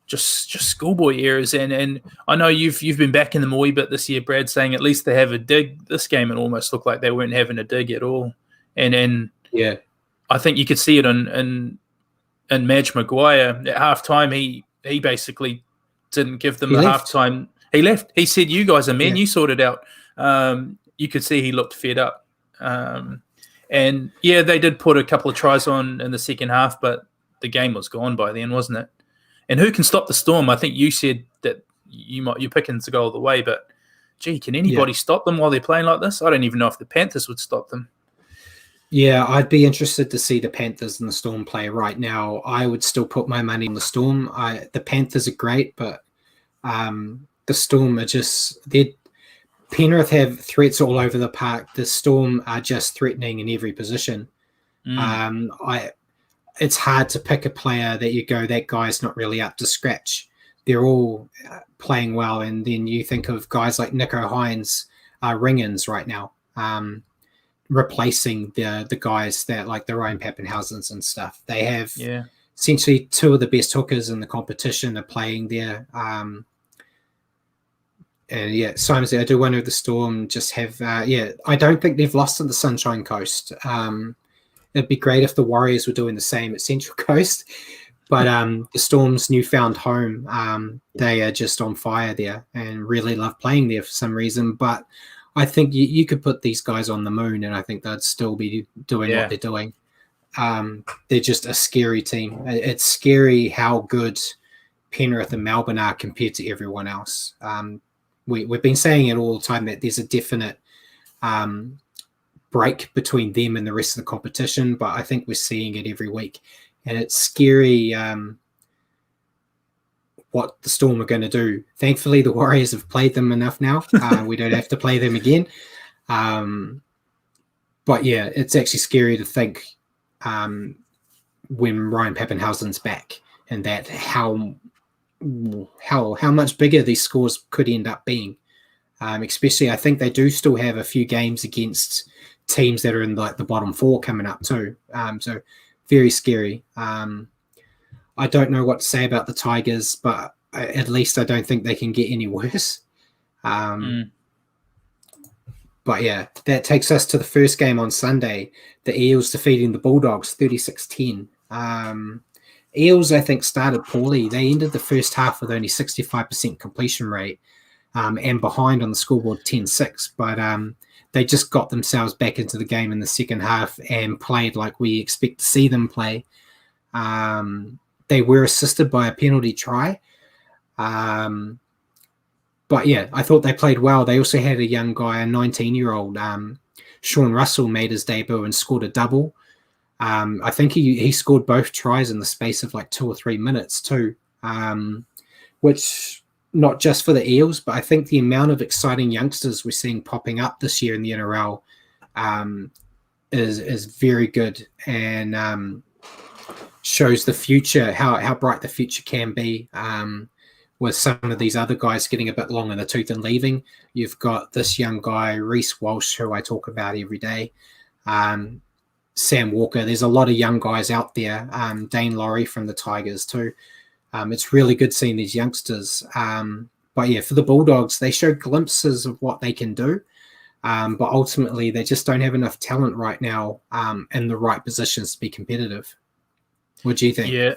just schoolboy errors. And I know you've been backing them a wee bit this year, Brad, saying at least they have a dig. This game, it almost looked like they weren't having a dig at all. And yeah, I think you could see it in Madge Maguire at halftime. He basically didn't give them halftime. He left. He said, "You guys are men. You sort it out." You could see he looked fed up. And yeah, they did put a couple of tries on in the second half, but the game was gone by then, wasn't it? And who can stop the Storm? I think you said that you're picking to go all the way, but gee, can anybody stop them while they're playing like this? I don't even know if the Panthers would stop them. Yeah, I'd be interested to see the Panthers and the Storm play right now. I would still put my money on the Storm. The Panthers are great, but the Storm are just... Penrith have threats all over the park. The Storm are just threatening in every position. It's hard to pick a player that you go, that guy's not really up to scratch. They're all playing well, and then you think of guys like Nico Hines, ring-ins right now, replacing the guys that like the Ryan Pappenhausens and stuff. They have essentially two of the best hookers in the competition are playing there. And yeah, Simons, I do wonder if the Storm just have, I don't think they've lost on the Sunshine Coast. It'd be great if the Warriors were doing the same at Central Coast, but the Storm's newfound home, they are just on fire there and really love playing there for some reason. But I think you could put these guys on the moon and I think they'd still be doing what they're doing. They're just a scary team. It's scary how good Penrith and Melbourne are compared to everyone else. We've been saying it all the time that there's a definite break between them and the rest of the competition, but I think we're seeing it every week. And it's scary what the Storm are going to do. Thankfully, the Warriors have played them enough now. We don't have to play them again. But yeah, it's actually scary to think when Ryan Pappenhausen's back and that how much bigger these scores could end up being. Especially, I think they do still have a few games against teams that are in like the bottom four coming up too. So very scary. I don't know what to say about the Tigers, but at least I don't think they can get any worse. But yeah, that takes us to the first game on Sunday. The Eels defeating the Bulldogs 36-10. Eels, I think, started poorly. They ended the first half with only 65% completion rate and behind on the scoreboard 10-6. But they just got themselves back into the game in the second half and played like we expect to see them play. They were assisted by a penalty try. But yeah, I thought they played well. They also had a young guy, a 19-year-old, Sean Russell, made his debut and scored a double. I think he scored both tries in the space of like 2 or 3 minutes too, which not just for the Eels, but I think the amount of exciting youngsters we're seeing popping up this year in the NRL is very good and shows the future, how bright the future can be. With some of these other guys getting a bit long in the tooth and leaving, you've got this young guy, Reece Walsh, who I talk about every day. Sam Walker. There's a lot of young guys out there. Dane Laurie from the Tigers too. It's really good seeing these youngsters. But yeah, for the Bulldogs, they show glimpses of what they can do. But ultimately, they just don't have enough talent right now in the right positions to be competitive. What do you think? Yeah,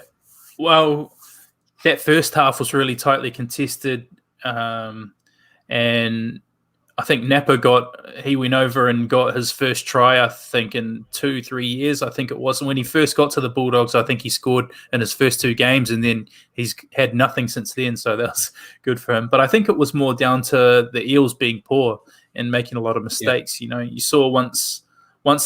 well, that first half was really tightly contested. And I think Napa went over and got his first try, I think, in 2-3 years. I think it was when he first got to the Bulldogs. I think he scored in his first 2 games, and then he's had nothing since then. So that's good for him. But I think it was more down to the Eels being poor and making a lot of mistakes. You know, you saw once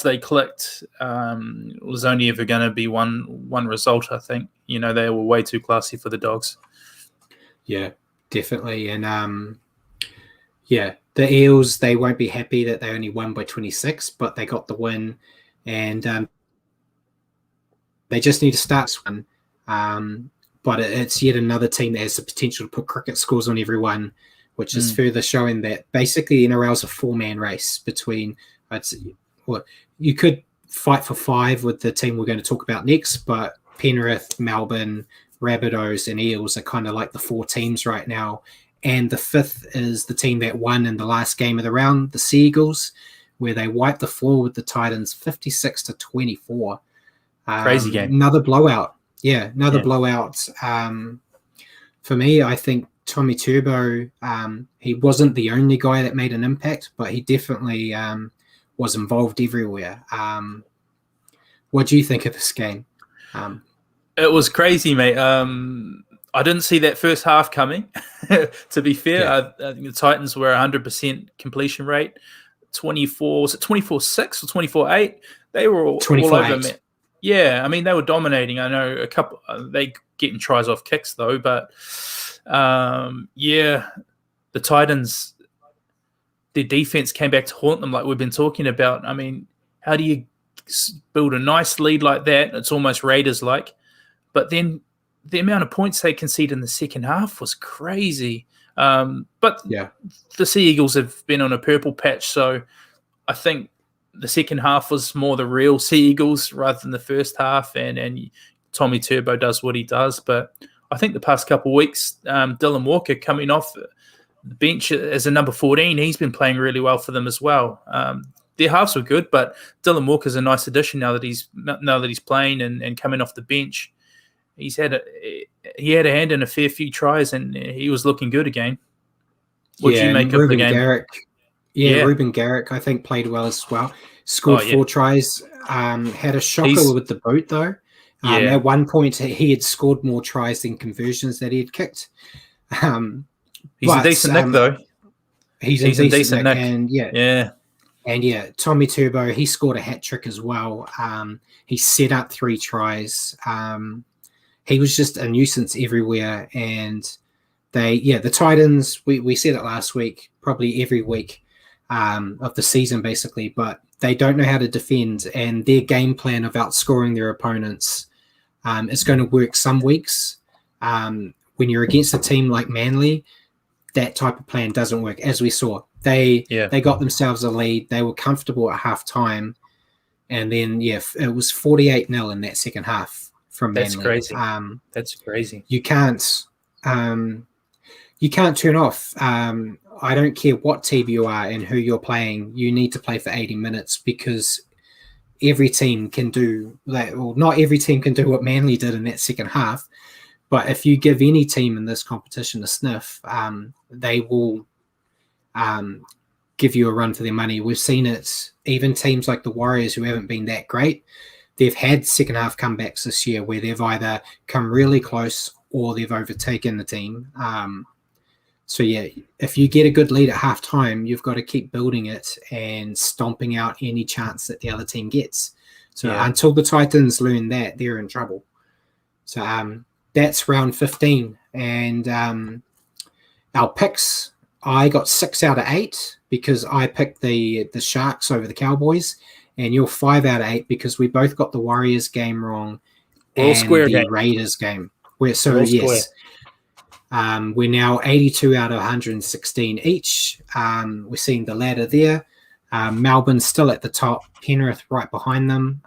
they clicked, it was only ever going to be one result. I think, you know, they were way too classy for the Dogs. Yeah, definitely, and yeah. The Eels, they won't be happy that they only won by 26, but they got the win, and they just need to start this one. But it's yet another team that has the potential to put cricket scores on everyone, which is further showing that basically NRL is a 4-man race between. You could fight for 5 with the team we're going to talk about next, but Penrith, Melbourne, Rabbitohs, and Eels are kind of like the 4 teams right now. And the 5th is the team that won in the last game of the round, the Sea Eagles, where they wiped the floor with the Titans 56-24. Crazy game. Another blowout. Yeah, blowout. For me, I think Tommy Turbo, he wasn't the only guy that made an impact, but he definitely was involved everywhere. What do you think of this game? It was crazy, mate. I didn't see that first half coming, to be fair. I think the Titans were 100% completion rate. 24, was it 24-6 or 24-8? They were all over me. Yeah, I mean, they were dominating. I know a couple, they getting tries off kicks, though. But, yeah, the Titans, their defense came back to haunt them like we've been talking about. I mean, how do you build a nice lead like that? It's almost Raiders-like. But then the amount of points they conceded in the second half was crazy. But the Sea Eagles have been on a purple patch, so I think the second half was more the real Sea Eagles rather than the first half, and Tommy Turbo does what he does. But I think the past couple of weeks, Dylan Walker coming off the bench as a number 14, he's been playing really well for them as well. Their halves were good, but Dylan Walker's a nice addition now that he's playing and coming off the bench. He had a hand in a fair few tries, and he was looking good again. What do you make of the game? Ruben Garrick, I think, played well as well. Scored 4 tries. Had a shocker with the boot, though. At one point, he had scored more tries than conversions that he had kicked. He's a decent nick, though. He's a decent nick. And Tommy Turbo, he scored a hat trick as well. He set up 3 tries. He was just a nuisance everywhere, and the Titans, we said it last week, probably every week of the season basically, but they don't know how to defend, and their game plan of outscoring their opponents is going to work some weeks. When you're against a team like Manly, that type of plan doesn't work, as we saw. They got themselves a lead, they were comfortable at half time, and then it was 48-0 in that second half. That's Manly. Crazy. That's crazy. You can't turn off. I don't care what team you are and who you're playing. You need to play for 80 minutes because every team can do that. Well, not every team can do what Manly did in that second half. But if you give any team in this competition a sniff, they will give you a run for their money. We've seen it. Even teams like the Warriors, who haven't been that great, they've had second half comebacks this year where they've either come really close or they've overtaken the team. If you get a good lead at half time, you've got to keep building it and stomping out any chance that the other team gets. Until the Titans learn that, they're in trouble. So that's round 15. And our picks, I got 6 out of 8 because I picked the Sharks over the Cowboys. And you're 5 out of 8 because we both got the Warriors game wrong and the Raiders game. We're now 82 out of 116 each. We're seeing the ladder there. Melbourne still at the top. Penrith right behind them.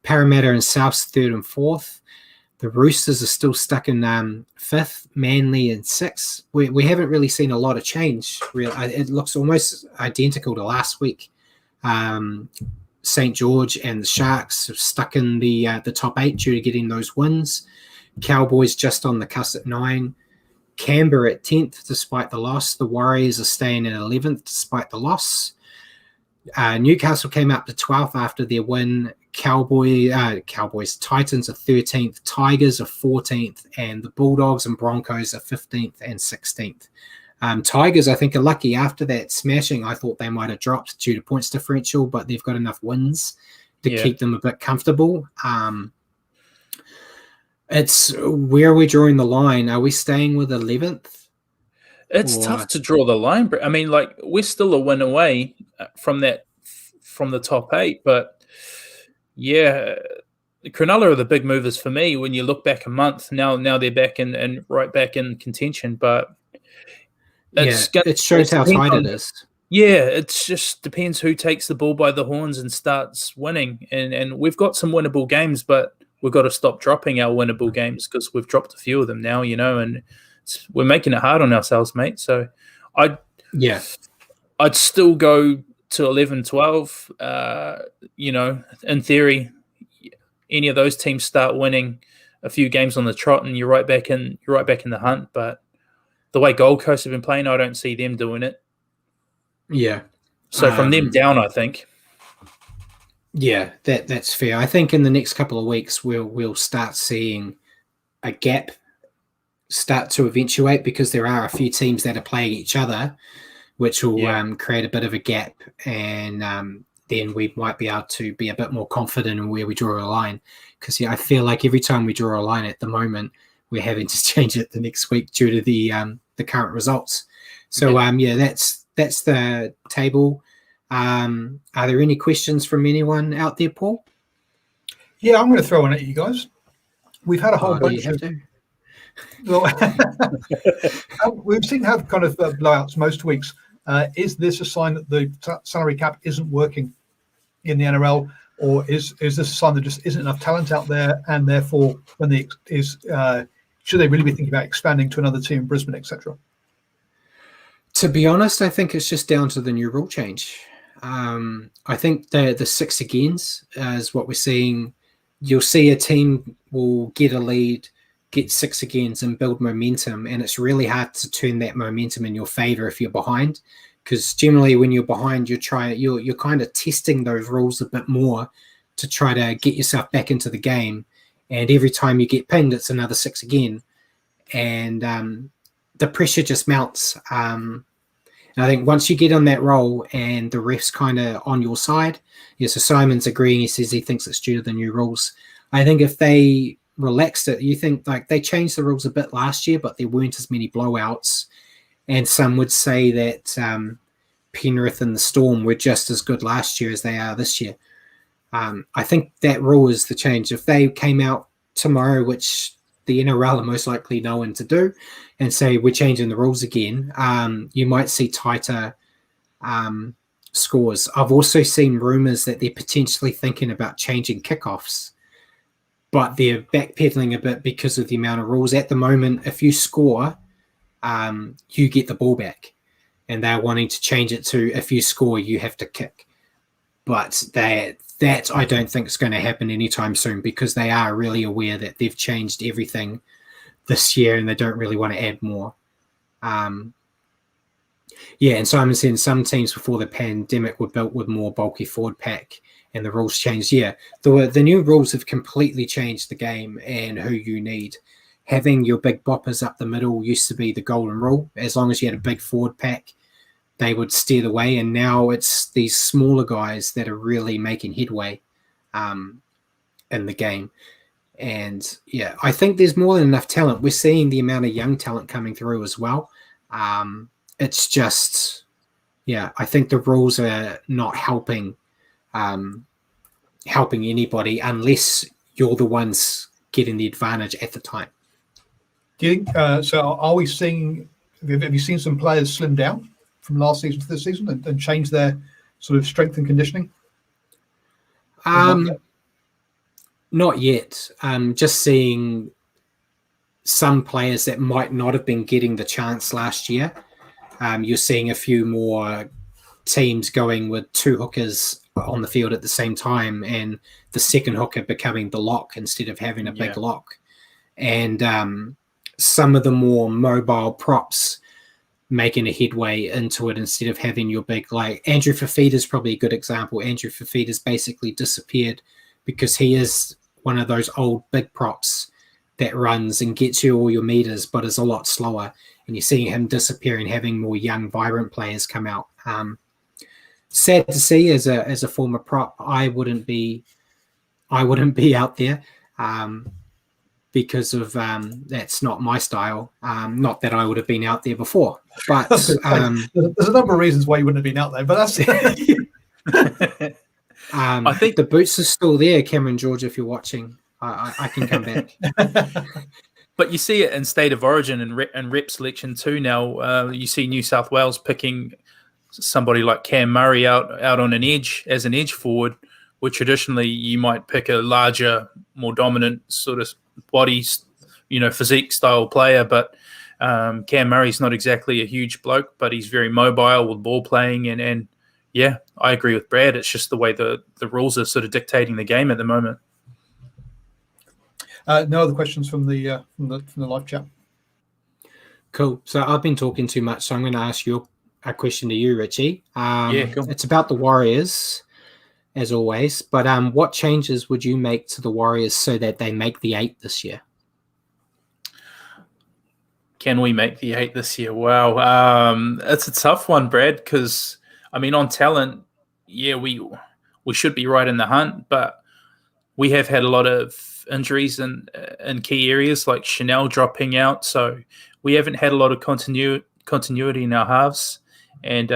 Parramatta and Souths 3rd and 4th. The Roosters are still stuck in 5th. Manly in 6th. We haven't really seen a lot of change. It looks almost identical to last week. St. George and the Sharks are stuck in the top 8 due to getting those wins. Cowboys just on the cusp at 9. Canberra at 10th despite the loss. The Warriors are staying at 11th despite the loss. Newcastle came up to 12th after their win. Cowboys, Titans are 13th, Tigers are 14th, and the Bulldogs and Broncos are 15th and 16th. Tigers, I think, are lucky after that smashing. I thought they might have dropped due to points differential, but they've got enough wins to keep them a bit comfortable. It's where are we drawing the line? Are we staying with 11th? It's tough to draw the line, but I mean, like, we're still a win away from the top 8, but yeah, Cronulla are the big movers for me. When you look back a month, now they're back and right back in contention, but it shows how tight it is. Yeah, it just depends who takes the ball by the horns and starts winning, and we've got some winnable games, but we've got to stop dropping our winnable games because we've dropped a few of them now, and we're making it hard on ourselves, mate. So I'd still go to 11, 12. In theory, any of those teams start winning a few games on the trot, and you're right back in the hunt. But the way Gold Coast have been playing, I don't see them doing it. Yeah. So from them down, I think. Yeah, that's fair. I think in the next couple of weeks we'll start seeing a gap start to eventuate because there are a few teams that are playing each other, which will create a bit of a gap, and then we might be able to be a bit more confident in where we draw a line. Because I feel like every time we draw a line at the moment, we're having to change it the next week due to the current results. So that's the table. Are there any questions from anyone out there, Paul? Yeah, I'm going to throw one at you guys. We've had a whole bunch of. Well, we've seen have kind of blowouts most weeks. Is this a sign that the salary cap isn't working in the NRL, or is this a sign there just isn't enough talent out there, and therefore should they really be thinking about expanding to another team in Brisbane, etc.? To be honest, I think it's just down to the new rule change. I think the 6 agains is what we're seeing. You'll see a team will get a lead, get 6 agains, and build momentum, and it's really hard to turn that momentum in your favor if you're behind, because generally when you're behind, you're kind of testing those rules a bit more to try to get yourself back into the game, and every time you get pinged, it's another 6 again, and the pressure just mounts. And I think once you get on that roll and the ref's kind of on your side, so Simon's agreeing. He says he thinks it's due to the new rules. I think if they relaxed it, you think like they changed the rules a bit last year, but there weren't as many blowouts. And some would say that Penrith and the Storm were just as good last year as they are this year. I think that rule is the change. If they came out tomorrow, which the NRL are most likely known to do, and say we're changing the rules again, you might see tighter scores. I've also seen rumours that they're potentially thinking about changing kickoffs, but they're backpedaling a bit because of the amount of rules. At the moment, if you score, you get the ball back, and they're wanting to change it to if you score, you have to kick. But that I don't think is going to happen anytime soon, because they are really aware that they've changed everything this year and they don't really want to add more. And Simon said some teams before the pandemic were built with more bulky forward pack and the rules changed. Yeah, the new rules have completely changed the game and who you need. Having your big boppers up the middle used to be the golden rule. As long as you had a big forward pack, they would steer the way, and now it's these smaller guys that are really making headway in the game. And yeah, I think there's more than enough talent. We're seeing the amount of young talent coming through as well. It's just, I think the rules are not helping anybody unless you're the ones getting the advantage at the time. Do you think so? Are we seeing? Have you seen some players slim down from last season to this season and change their sort of strength and conditioning? Not yet. Just seeing some players that might not have been getting the chance last year. You're seeing a few more teams going with 2 hookers on the field at the same time, and the second hooker becoming the lock instead of having a big lock. And some of the more mobile props making a headway into it instead of having your big, like Andrew Fafita's probably a good example. Andrew Fafita's basically disappeared because he is one of those old big props that runs and gets you all your meters, but is a lot slower. And you're seeing him disappear and having more young, vibrant players come out. Sad to see as a former prop, I wouldn't be out there. Because of that's not my style. Not that I would have been out there before, but there's a number of reasons why you wouldn't have been out there. But that's I think the boots are still there, Cameron George. If you're watching, I can come back. But you see it in State of Origin and rep selection too now. You see New South Wales picking somebody like Cam Murray out on an edge as an edge forward, where traditionally you might pick a larger, more dominant sort of body, physique style player. But Cam Murray's not exactly a huge bloke, but he's very mobile with ball playing. And yeah, I agree with Brad. It's just the way the rules are sort of dictating the game at the moment. No other questions from the live chat. Cool. So I've been talking too much, so I'm going to ask you a question to you, Richie. Cool. It's about the Warriors, as always. But what changes would you make to the Warriors so that they make the 8 this year? Can we make the 8 this year? Wow. It's a tough one, Brad, because, on talent, yeah, we should be right in the hunt, but we have had a lot of injuries in key areas, like Chanel dropping out. So we haven't had a lot of continuity in our halves. And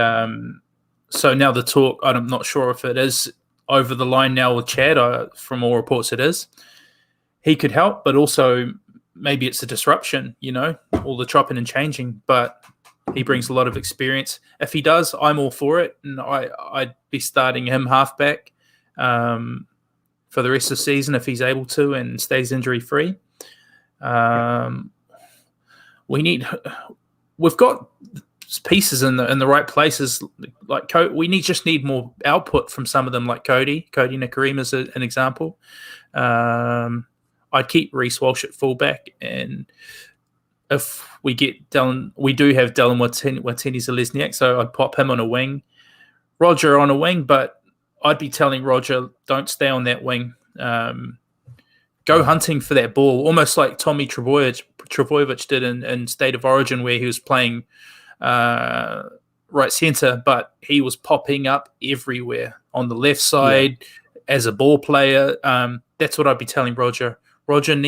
so now the talk, I'm not sure if it is over the line now with Chad. From all reports, it is. He could help, but also maybe it's a disruption, all the chopping and changing. But he brings a lot of experience. If he does, I'm all for it, and I'd be starting him halfback for the rest of the season if he's able to and stays injury free. We've got pieces in the right places. Like we just need more output from some of them, like Cody Nakarima is an example. I'd keep Reece Walsh at fullback, and if we get Dylan, we do have Dylan Watini-Zelezniak, so I'd pop him on a wing, Roger on a wing, but I'd be telling Roger, don't stay on that wing. Go hunting for that ball, almost like Tommy Trbojevic did in State of Origin, where he was playing right centre, but he was popping up everywhere on the left side as a ball player. That's what I'd be telling Roger. Roger,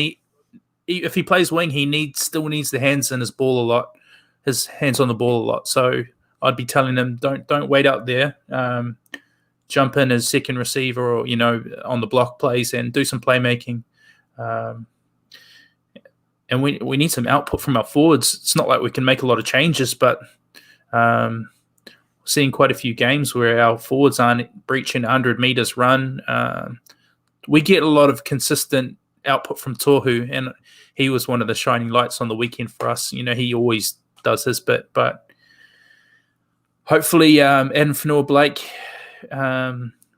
if he plays wing, he still needs the hands in his ball a lot, his hands on the ball a lot. So I'd be telling him, don't wait out there. Jump in as second receiver or, on the block plays and do some playmaking. And we need some output from our forwards. It's not like we can make a lot of changes, but seeing quite a few games where our forwards aren't breaching 100 meters run. We get a lot of consistent output from Tohu, and he was one of the shining lights on the weekend for us. He always does his bit, but hopefully Adam Fanua-Blake,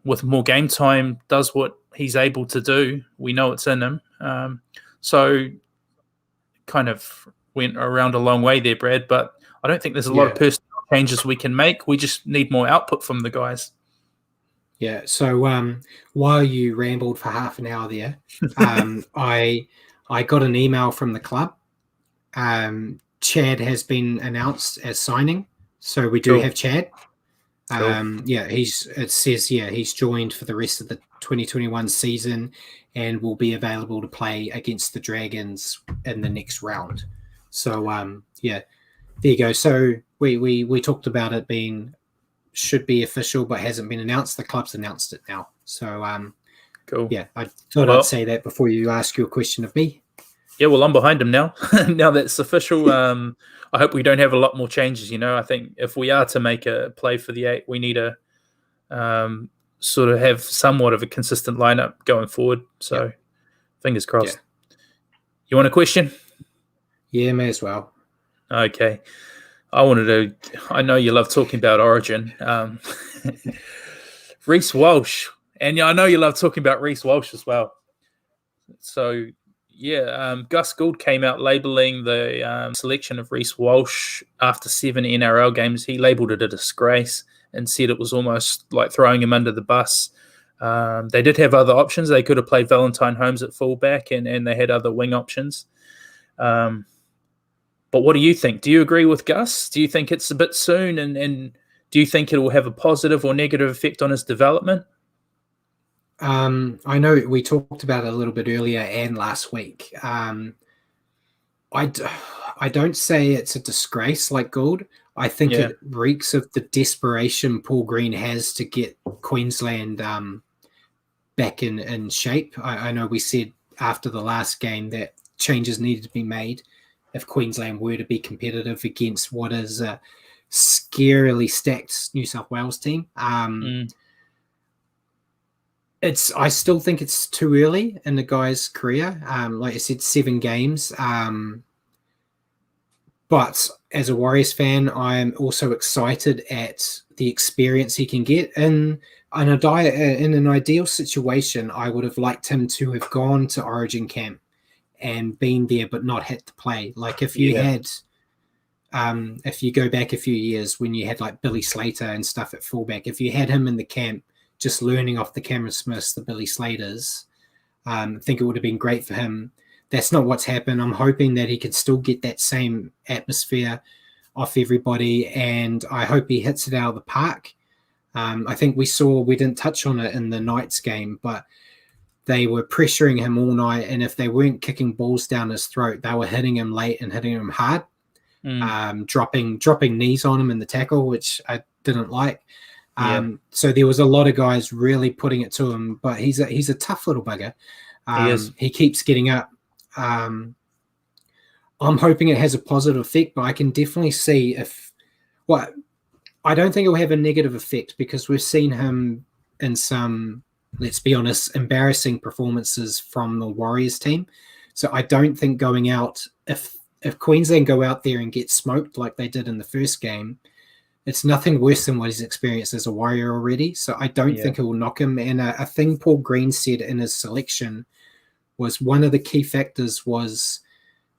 with more game time, does what he's able to do. We know it's in him. So kind of went around a long way there, Brad, but I don't think there's a lot of personal changes we can make. We just need more output from the guys. Yeah. So while you rambled for half an hour there, I got an email from the club. Chad has been announced as signing, so we do have Chad. It says he's joined for the rest of the 2021 season and will be available to play against the Dragons in the next round. So there you go. So we talked about it should be official but hasn't been announced. The club's announced it now. So cool. Yeah, I thought I'd say that before you ask your question of me. Yeah, well, I'm behind him now. Now that's official. I hope we don't have a lot more changes. I think if we are to make a play for the 8, we need to sort of have somewhat of a consistent lineup going forward. So fingers crossed. Yeah. You want a question? Yeah, may as well. Okay. I know you love talking about Origin. Reece Walsh. And I know you love talking about Reece Walsh as well. So Gus Gould came out labelling the selection of Reece Walsh after 7 NRL games. He labelled it a disgrace and said it was almost like throwing him under the bus. They did have other options. They could have played Valentine Holmes at fullback, and they had other wing options. But what do you think? Do you agree with Gus? Do you think it's a bit soon, and do you think it will have a positive or negative effect on his development? I know we talked about it a little bit earlier and last week. I don't say it's a disgrace like Gould. I think it reeks of the desperation Paul Green has to get Queensland back in shape. I know we said after the last game that changes needed to be made if Queensland were to be competitive against what is a scarily stacked New South Wales team. I still think it's too early in the guy's career. Like I said, 7 games. But as a Warriors fan, I'm also excited at the experience he can get. In an ideal situation, I would have liked him to have gone to Origin camp and been there, but not had to play. Like if you had, if you go back a few years when you had like Billy Slater and stuff at fullback, if you had him in the camp, just learning off the Cameron Smiths, the Billy Slaters, I think it would have been great for him. That's not what's happened. I'm hoping that he can still get that same atmosphere off everybody, and I hope he hits it out of the park. I think we didn't touch on it in the Knights game, but they were pressuring him all night, and if they weren't kicking balls down his throat, they were hitting him late and hitting him hard, dropping knees on him in the tackle, which I didn't like. So there was a lot of guys really putting it to him, but he's a tough little bugger. He keeps getting up. I'm hoping it has a positive effect, but I can definitely see I don't think it will have a negative effect because we've seen him in some, let's be honest, embarrassing performances from the Warriors team. So I don't think going out, if Queensland go out there and get smoked like they did in the first game, it's nothing worse than what he's experienced as a Warrior already. So I don't think it will knock him. And a thing Paul Green said in his selection was one of the key factors was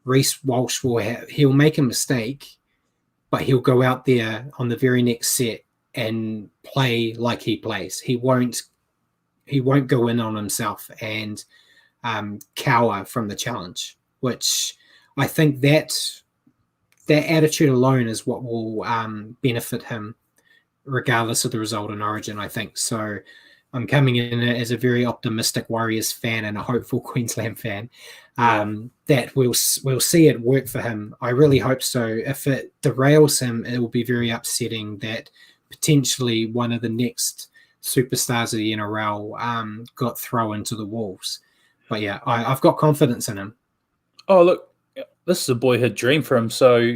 Reece Walsh he'll make a mistake, but he'll go out there on the very next set and play like he plays. He won't go in on himself and cower from the challenge, which I think that attitude alone is what will benefit him regardless of the result in Origin, I think. So I'm coming in as a very optimistic Warriors fan and a hopeful Queensland fan that we'll see it work for him. I really hope so. If it derails him, it will be very upsetting that potentially one of the next superstars of the NRL got thrown into the wolves. But yeah, I've got confidence in him. Oh, look, this is a boyhood dream for him, so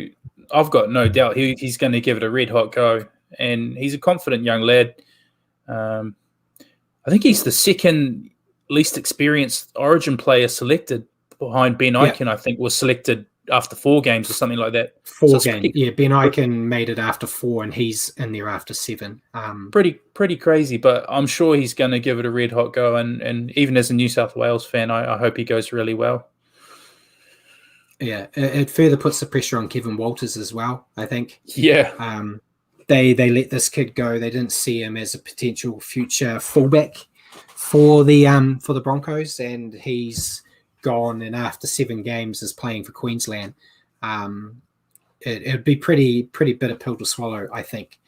I've got no doubt he's going to give it a red-hot go, and he's a confident young lad. I think he's the second least experienced Origin player selected behind Ben Ikin. I think was selected after 4 games or something like that. 4 games. Ben Ikin made it after 4, and he's in there after 7. Pretty crazy, but I'm sure he's going to give it a red-hot go, and even as a New South Wales fan, I hope he goes really well. Yeah, it further puts the pressure on Kevin Walters as well, I think. Yeah. They let this kid go. They didn't see him as a potential future fullback for the Broncos, and he's gone. And after 7 games is playing for Queensland. It'd be pretty bitter pill to swallow, I think.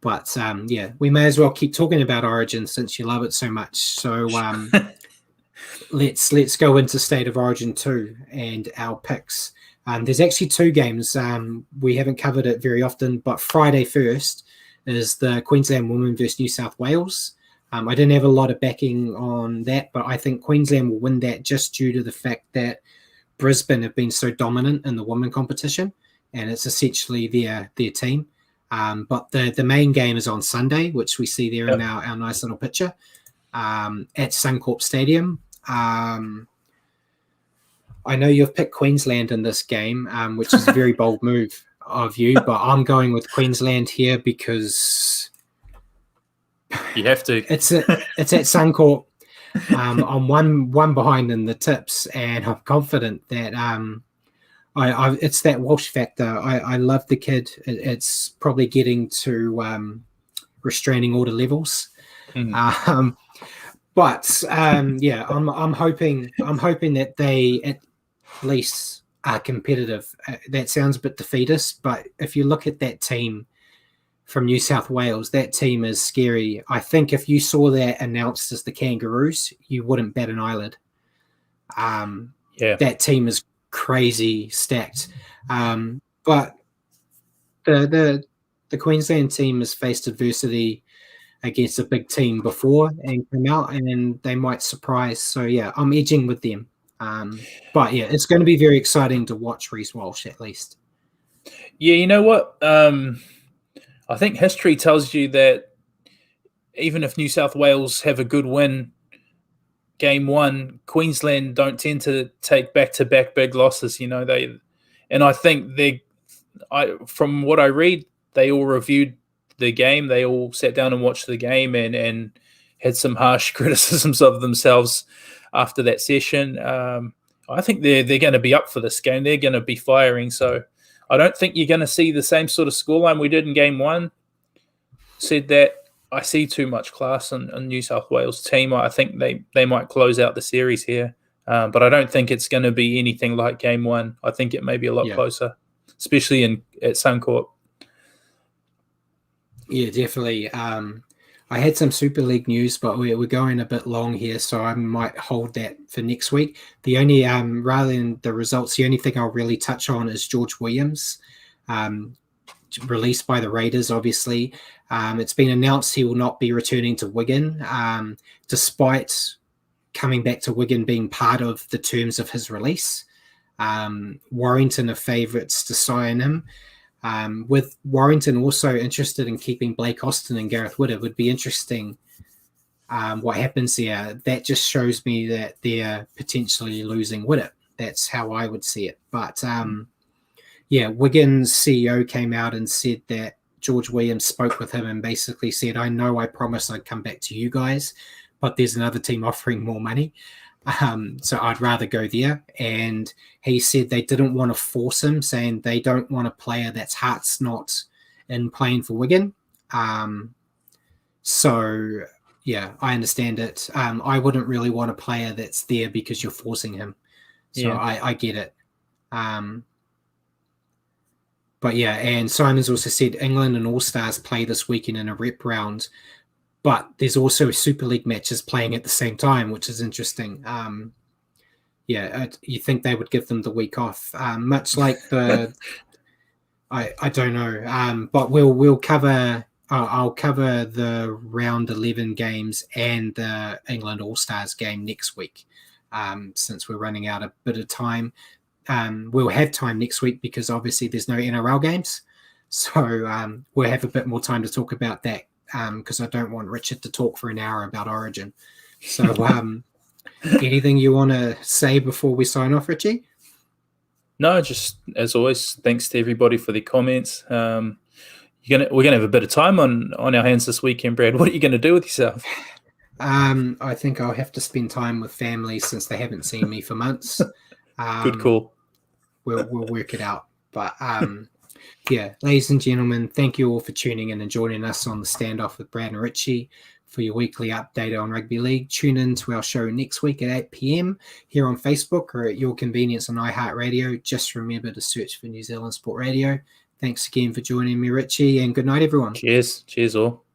But we may as well keep talking about Origin since you love it so much. So let's go into State of Origin 2 and our picks. There's actually 2 games. We haven't covered it very often, but Friday first is the Queensland women versus New South Wales. I didn't have a lot of backing on that, but I think Queensland will win that just due to the fact that Brisbane have been so dominant in the women competition, and it's essentially their team. But the main game is on Sunday, which we see there in our nice little picture at Suncorp Stadium. I know you've picked Queensland in this game, which is a very bold move of you, but I'm going with Queensland here because you have to. It's at Suncorp. I'm one behind in the tips, and I'm confident that it's that Walsh factor. I love the kid. It's probably getting to restraining order levels. But yeah, I'm hoping that they at least are competitive. That sounds a bit defeatist, but if you look at that team from New South Wales, that team is scary. I think if you saw that announced as the Kangaroos, you wouldn't bat an eyelid. That team is crazy stacked. But the Queensland team has faced adversity against a big team before and come out, and they might surprise. So yeah, I'm edging with them. But yeah, it's going to be very exciting to watch Reece Walsh at least. Yeah, you know what? I think history tells you that even if New South Wales have a good win game one, Queensland don't tend to take back-to-back big losses. You know, I think from what I read, they all reviewed the game. They all sat down and watched the game and had some harsh criticisms of themselves after that session. I think they're going to be up for this game. They're going to be firing. So I don't think you're going to see the same sort of scoreline we did in game one. Said that, I see too much class in New South Wales team. I think they might close out the series here. But I don't think it's going to be anything like game one. I think it may be a lot closer, especially at Suncorp. Yeah, definitely. I had some Super League news, but we're going a bit long here, so I might hold that for next week. The only, rather than the results, the only thing I'll really touch on is George Williams, released by the Raiders, obviously. It's been announced he will not be returning to Wigan, despite coming back to Wigan being part of the terms of his release. Warrington are favourites to sign him. With Warrington also interested in keeping Blake Austin and Gareth Wood, it would be interesting what happens there. That just shows me that they're potentially losing Woodett. That's how I would see it. But yeah, Wigan's CEO came out and said that George Williams spoke with him and basically said, I know I promised I'd come back to you guys, but there's another team offering more money. So I'd rather go there. And he said they didn't want to force him, saying they don't want a player that's heart's not in playing for Wigan. So, yeah, I understand it. I wouldn't really want a player that's there because you're forcing him. So I get it. But yeah, and Simon's also said England and All-Stars play this weekend in a rep round. But there's also Super League matches playing at the same time, which is interesting. You think they would give them the week off, much like the I don't know, but we'll cover. I'll cover the round 11 games and the England All Stars game next week, since we're running out a bit of time. We'll have time next week because obviously there's no NRL games, so we'll have a bit more time to talk about that. Because I don't want Richard to talk for an hour about Origin. So anything you want to say before we sign off, Richie? No, just as always, thanks to everybody for the comments. We're gonna have a bit of time on our hands this weekend, Brad. What are you going to do with yourself? I think I'll have to spend time with family since they haven't seen me for months. Good call. We'll work it out. But yeah, ladies and gentlemen, thank you all for tuning in and joining us on the Standoff with Brad and Richie for your weekly update on rugby league. Tune in to our show next week at 8 p.m. here on Facebook or at your convenience on iHeartRadio. Just remember to search for New Zealand Sport Radio. Thanks again for joining me, Richie, and good night, everyone. Cheers. Cheers all.